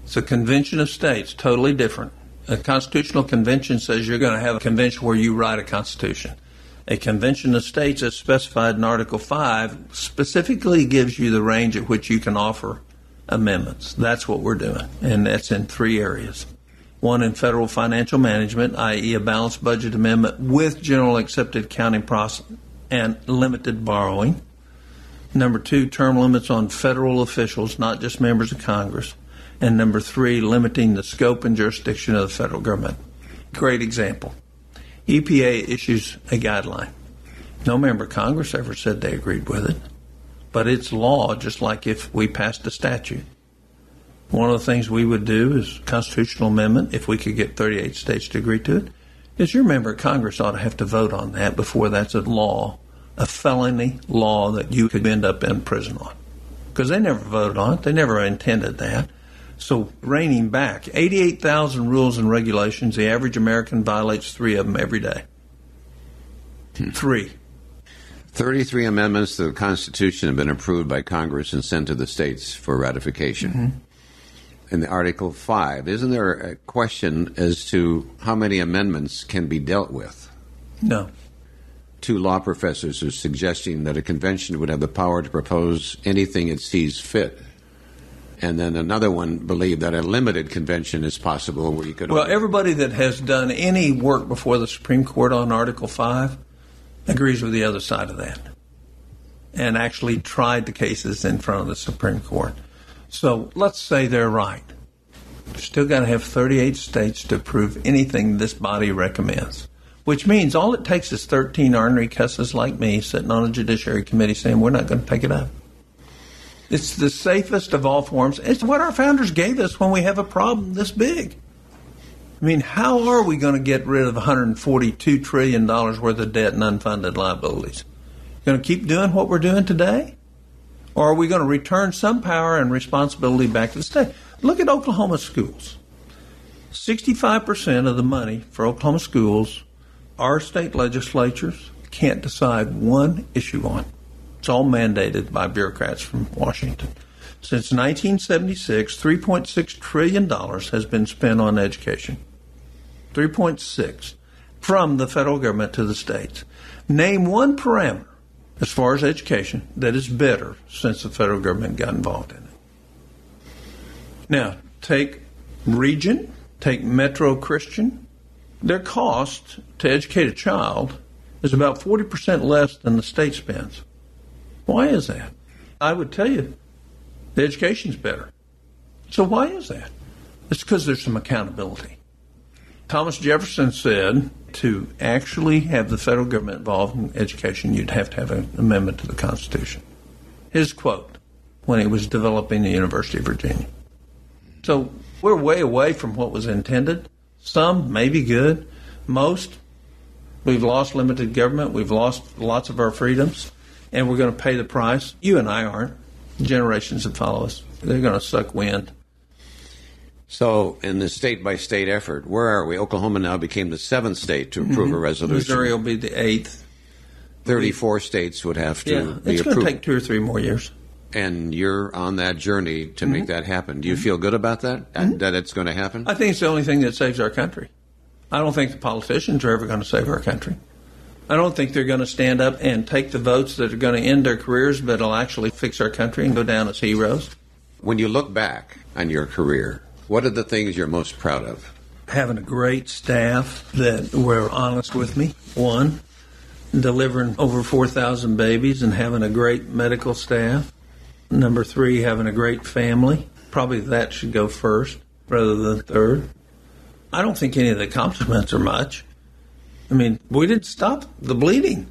It's a convention of states, totally different. A constitutional convention says you're going to have a convention where you write a constitution. A convention of states, as specified in Article 5, specifically gives you the range at which you can offer amendments. That's what we're doing, and that's in 3 areas. 1, in federal financial management, i.e. a balanced budget amendment with general accepted accounting process and limited borrowing. Number 2, term limits on federal officials, not just members of Congress. And number 3, limiting the scope and jurisdiction of the federal government. Great example. EPA issues a guideline. No member of Congress ever said they agreed with it. But it's law, just like if we passed a statute. One of the things we would do is constitutional amendment, if we could get 38 states to agree to it, is your member of Congress ought to have to vote on that before that's a law, a felony law that you could end up in prison on. Because they never voted on it. They never intended that. So reining back, 88,000 rules and regulations. The average American violates 3 of them every day. 3. 33 amendments to the Constitution have been approved by Congress and sent to the states for ratification. Mm-hmm. In the Article 5, isn't there a question as to how many amendments can be dealt with? No. 2 law professors are suggesting that a convention would have the power to propose anything it sees fit. And then another one believed that a limited convention is possible where you could... Well, everybody that has done any work before the Supreme Court on Article 5 agrees with the other side of that and actually tried the cases in front of the Supreme Court. So let's say they're right. You've still got to have 38 states to approve anything this body recommends, which means all it takes is 13 ornery cusses like me sitting on a judiciary committee saying we're not going to take it up. It's the safest of all forms. It's what our founders gave us when we have a problem this big. I mean, how are we going to get rid of $142 trillion worth of debt and unfunded liabilities? Going to keep doing what we're doing today? Or are we going to return some power and responsibility back to the state? Look at Oklahoma schools. 65% of the money for Oklahoma schools, our state legislatures can't decide one issue on. It's all mandated by bureaucrats from Washington. Since 1976, $3.6 trillion has been spent on education. 3.6 from the federal government to the states. Name one parameter as far as education that is better since the federal government got involved in it. Now, take region, take Metro Christian. Their cost to educate a child is about 40% less than the state spends. Why is that? I would tell you the education's better. So why is that? It's because there's some accountability. Thomas Jefferson said to actually have the federal government involved in education, you'd have to have an amendment to the Constitution. His quote when he was developing the University of Virginia. So we're way away from what was intended. Some may be good. Most, we've lost limited government. We've lost lots of our freedoms, and we're going to pay the price. You and I aren't. Generations that follow us, they're going to suck wind. So in the state-by-state effort, where are we? Oklahoma now became the 7th state to approve a resolution. Missouri will be the 8th. 34 states would have to be approved. It's going to take 2 or 3 more years. And you're on that journey to make that happen. Do you feel good about that, that it's going to happen? I think it's the only thing that saves our country. I don't think the politicians are ever going to save our country. I don't think they're going to stand up and take the votes that are going to end their careers, but will actually fix our country and go down as heroes. When you look back on your career, what are the things you're most proud of? Having a great staff that were honest with me, one. Delivering over 4,000 babies and having a great medical staff. Number 3, having a great family. Probably that should go first rather than third. I don't think any of the accomplishments are much. I mean, we didn't stop the bleeding.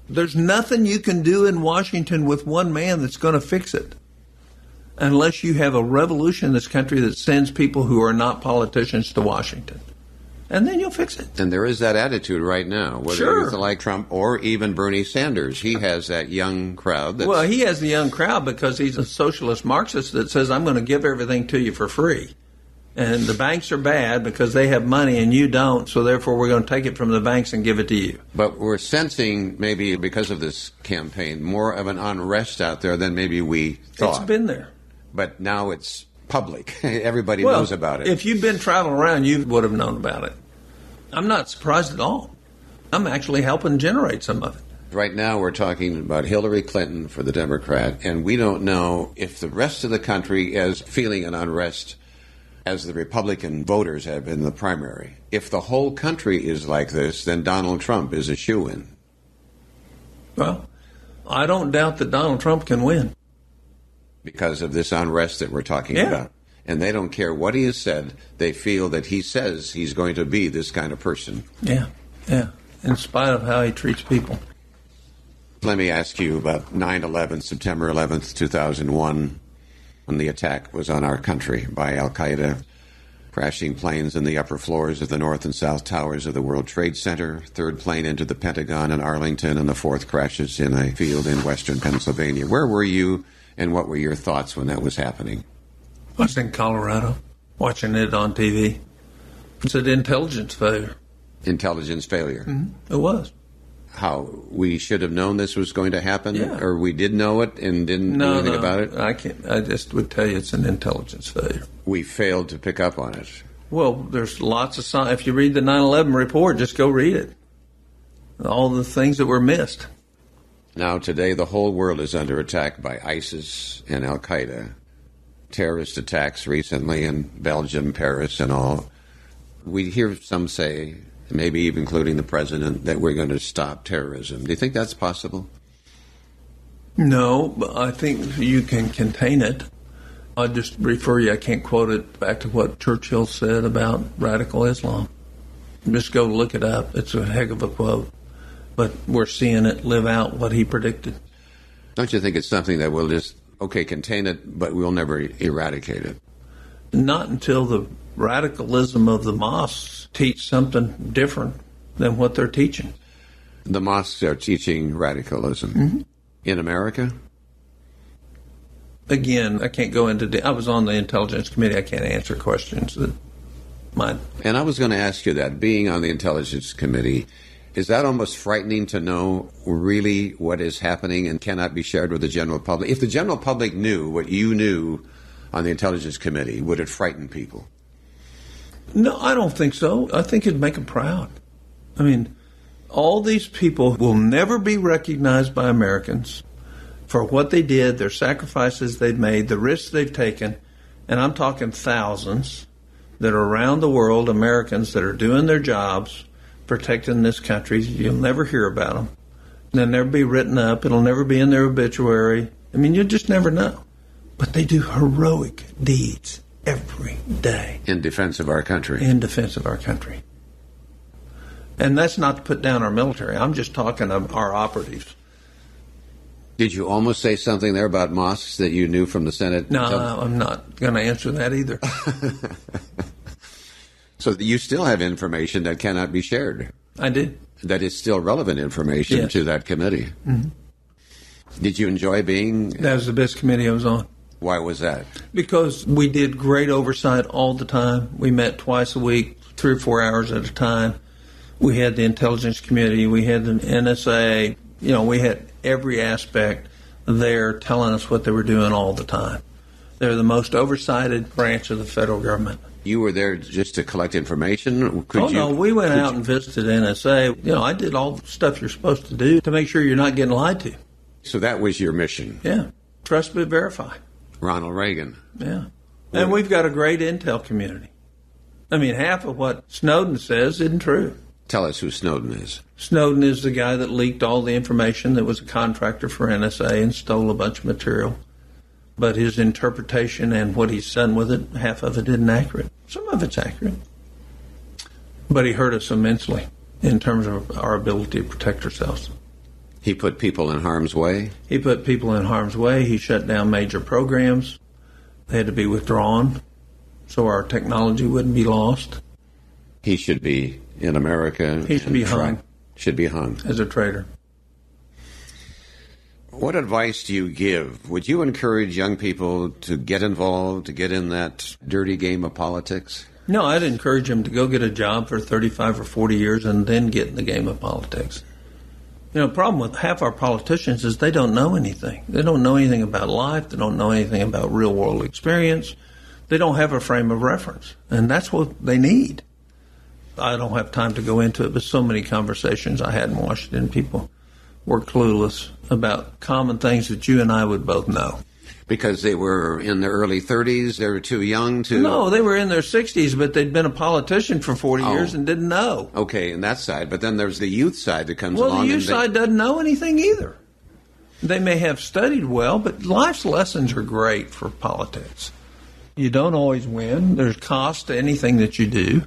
There's nothing you can do in Washington with one man that's going to fix it. Unless you have a revolution in this country that sends people who are not politicians to Washington. And then you'll fix it. And there is that attitude right now, whether you're like Trump or even Bernie Sanders. He has that young crowd. Well, he has the young crowd because he's a socialist Marxist that says, I'm going to give everything to you for free. And the banks are bad because they have money and you don't, so therefore we're going to take it from the banks and give it to you. But we're sensing, maybe because of this campaign, more of an unrest out there than maybe we thought. It's been there. But now it's public. Everybody knows about it. If you've been traveling around, you would have known about it. I'm not surprised at all. I'm actually helping generate some of it. Right now we're talking about Hillary Clinton for the Democrat, and we don't know if the rest of the country is feeling an unrest as the Republican voters have in the primary. If the whole country is like this, then Donald Trump is a shoo-in. Well, I don't doubt that Donald Trump can win. Because of this unrest that we're talking about. And they don't care what he has said. They feel that he says he's going to be this kind of person. Yeah. In spite of how he treats people. Let me ask you about 9/11, September 11th, 2001, when the attack was on our country by al-Qaeda, crashing planes in the upper floors of the north and south towers of the World Trade Center, 3rd plane into the Pentagon in Arlington, and the 4th crashes in a field in western Pennsylvania. Where were you, and what were your thoughts when that was happening? I was in Colorado, watching it on TV. It's an intelligence failure. Intelligence failure? Mm-hmm. It was. How? We should have known this was going to happen? Yeah. Or we did know it and didn't do anything about it? I just would tell you it's an intelligence failure. We failed to pick up on it. Well, there's lots of signs. If you read the 9/11 report, just go read it. All the things that were missed. Now, today, the whole world is under attack by ISIS and al-Qaeda. Terrorist attacks recently in Belgium, Paris, and all. We hear some say, maybe even including the president, that we're going to stop terrorism. Do you think that's possible? No, but I think you can contain it. I'll just refer you, I can't quote it, back to what Churchill said about radical Islam. Just go look it up. It's a heck of a quote. But we're seeing it live out what he predicted. Don't you think it's something that we'll just, contain it, but we'll never eradicate it? Not until the radicalism of the mosques teach something different than what they're teaching. The mosques are teaching radicalism in America? Again, I can't go into I was on the Intelligence Committee. I can't answer questions that might. And I was going to ask you that, being on the Intelligence Committee, is that almost frightening to know really what is happening and cannot be shared with the general public? If the general public knew what you knew on the Intelligence Committee, would it frighten people? No, I don't think so. I think it'd make them proud. I mean, all these people will never be recognized by Americans for what they did, their sacrifices they've made, the risks they've taken, and I'm talking thousands that are around the world, Americans that are doing their jobs, protecting this country. You'll never hear about them. They'll never be written up. It'll never be in their obituary. I mean, you'll just never know. But they do heroic deeds every day. In defense of our country. In defense of our country. And that's not to put down our military. I'm just talking of our operatives. Did you almost say something there about mosques that you knew from the Senate? No, I'm not going to answer that either. So you still have information that cannot be shared. I do. That is still relevant information to that committee. Mm-hmm. Did you enjoy being? That was the best committee I was on. Why was that? Because we did great oversight all the time. We met twice a week, 3 or 4 hours at a time. We had the Intelligence Committee. We had the NSA. You know, we had every aspect there telling us what they were doing all the time. They're the most oversighted branch of the federal government. You were there just to collect information? No, we went out and visited NSA. You know, I did all the stuff you're supposed to do to make sure you're not getting lied to. So that was your mission? Yeah. Trust but verify. Ronald Reagan. Yeah. And we've got a great intel community. I mean, half of what Snowden says isn't true. Tell us who Snowden is. Snowden is the guy that leaked all the information, that was a contractor for NSA and stole a bunch of material. But his interpretation and what he's done with it, half of it isn't accurate. Some of it's accurate. But he hurt us immensely in terms of our ability to protect ourselves. He put people in harm's way? He put people in harm's way. He shut down major programs. They had to be withdrawn so our technology wouldn't be lost. He should be in America. He should be hung. Should be hung. As a traitor. What advice do you give? Would you encourage young people to get involved, to get in that dirty game of politics? No, I'd encourage them to go get a job for 35 or 40 years and then get in the game of politics. You know, the problem with half our politicians is they don't know anything. They don't know anything about life. They don't know anything about real-world experience. They don't have a frame of reference, and that's what they need. I don't have time to go into it, but so many conversations I had in Washington, people were clueless about common things that you and I would both know. Because they were in their early 30s, they were too young to... No, they were in their 60s, but they'd been a politician for 40 years and didn't know. Okay, and that side. But then there's the youth side that comes along. Well, the youth side doesn't know anything either. They may have studied well, but life's lessons are great for politics. You don't always win. There's cost to anything that you do,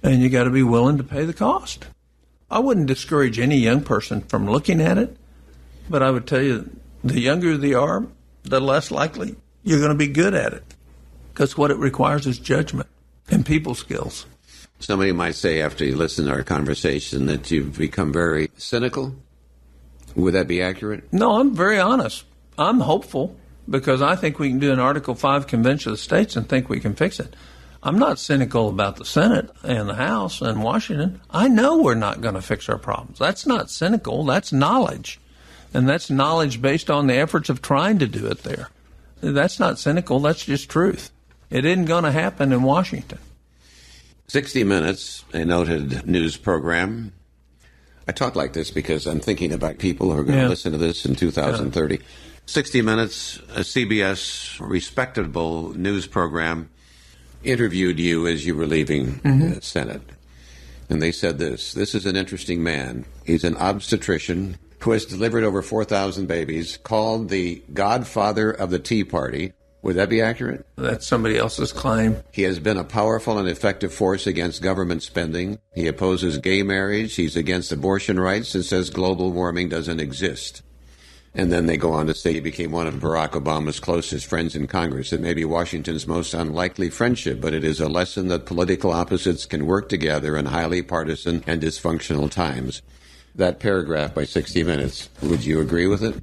and you got to be willing to pay the cost. I wouldn't discourage any young person from looking at it, but I would tell you the younger they are, the less likely you're going to be good at it, because what it requires is judgment and people skills. Somebody might say after you listen to our conversation that you've become very cynical. Would that be accurate? No, I'm very honest. I'm hopeful because I think we can do an Article 5 Convention of the States and think we can fix it. I'm not cynical about the Senate and the House and Washington. I know we're not going to fix our problems. That's not cynical. That's knowledge. And that's knowledge based on the efforts of trying to do it there. That's not cynical. That's just truth. It isn't going to happen in Washington. 60 Minutes, a noted news program. I talk like this because I'm thinking about people who are going to listen to this in 2030. 60 Minutes, a CBS respectable news program, interviewed you as you were leaving the Senate. And they said this is an interesting man. He's an obstetrician who has delivered over 4,000 babies, called the godfather of the Tea Party. Would that be accurate? That's somebody else's claim. He has been a powerful and effective force against government spending. He opposes gay marriage. He's against abortion rights and says global warming doesn't exist. And then they go on to say he became one of Barack Obama's closest friends in Congress. It may be Washington's most unlikely friendship, but it is a lesson that political opposites can work together in highly partisan and dysfunctional times. That paragraph by 60 Minutes, would you agree with it?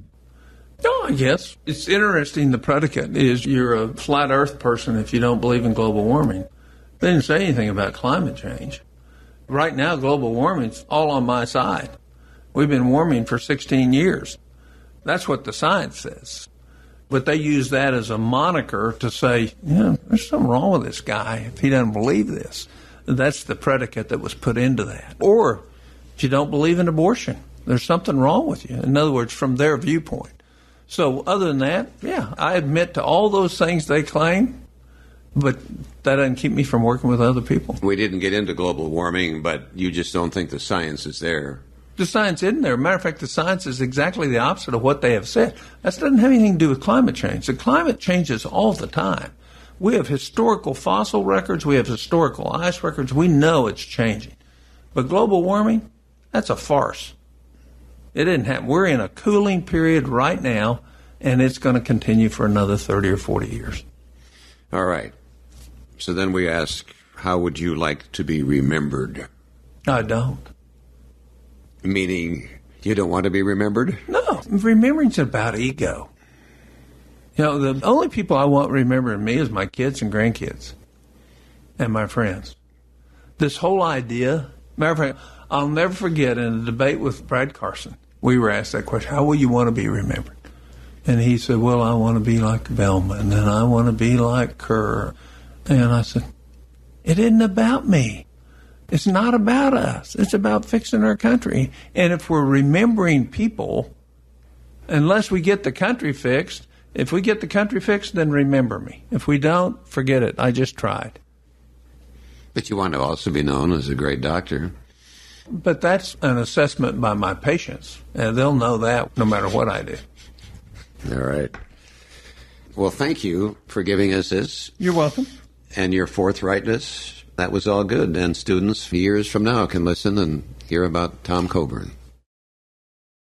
Oh, I guess. It's interesting, the predicate is you're a flat earth person if you don't believe in global warming. They didn't say anything about climate change. Right now, global warming's all on my side. We've been warming for 16 years. That's what the science says. But they use that as a moniker to say, yeah, there's something wrong with this guy if he doesn't believe this. That's the predicate that was put into that. Or if you don't believe in abortion, there's something wrong with you. In other words, from their viewpoint. So other than that, yeah, I admit to all those things they claim, but that doesn't keep me from working with other people. We didn't get into global warming, but you just don't think the science is there. The science isn't there. Matter of fact, the science is exactly the opposite of what they have said. That doesn't have anything to do with climate change. The climate changes all the time. We have historical fossil records. We have historical ice records. We know it's changing. But global warming, that's a farce. It didn't happen. We're in a cooling period right now, and it's going to continue for another 30 or 40 years. All right. So then we ask, how would you like to be remembered? I don't. Meaning you don't want to be remembered? No. Remembering's about ego. You know, the only people I want remembering me is my kids and grandkids and my friends. This whole idea, matter of fact, I'll never forget in a debate with Brad Carson, we were asked that question, how will you want to be remembered? And he said, well, I want to be like Bellman, and I want to be like Kerr. And I said, it isn't about me. It's not about us. It's about fixing our country. And if we're remembering people, unless we get the country fixed, if we get the country fixed, then remember me. If we don't, forget it. I just tried. But you want to also be known as a great doctor. But that's an assessment by my patients, and they'll know that no matter what I do. All right. Well, thank you for giving us this. You're welcome. And your forthrightness. That was all good. And students, years from now, can listen and hear about Tom Coburn.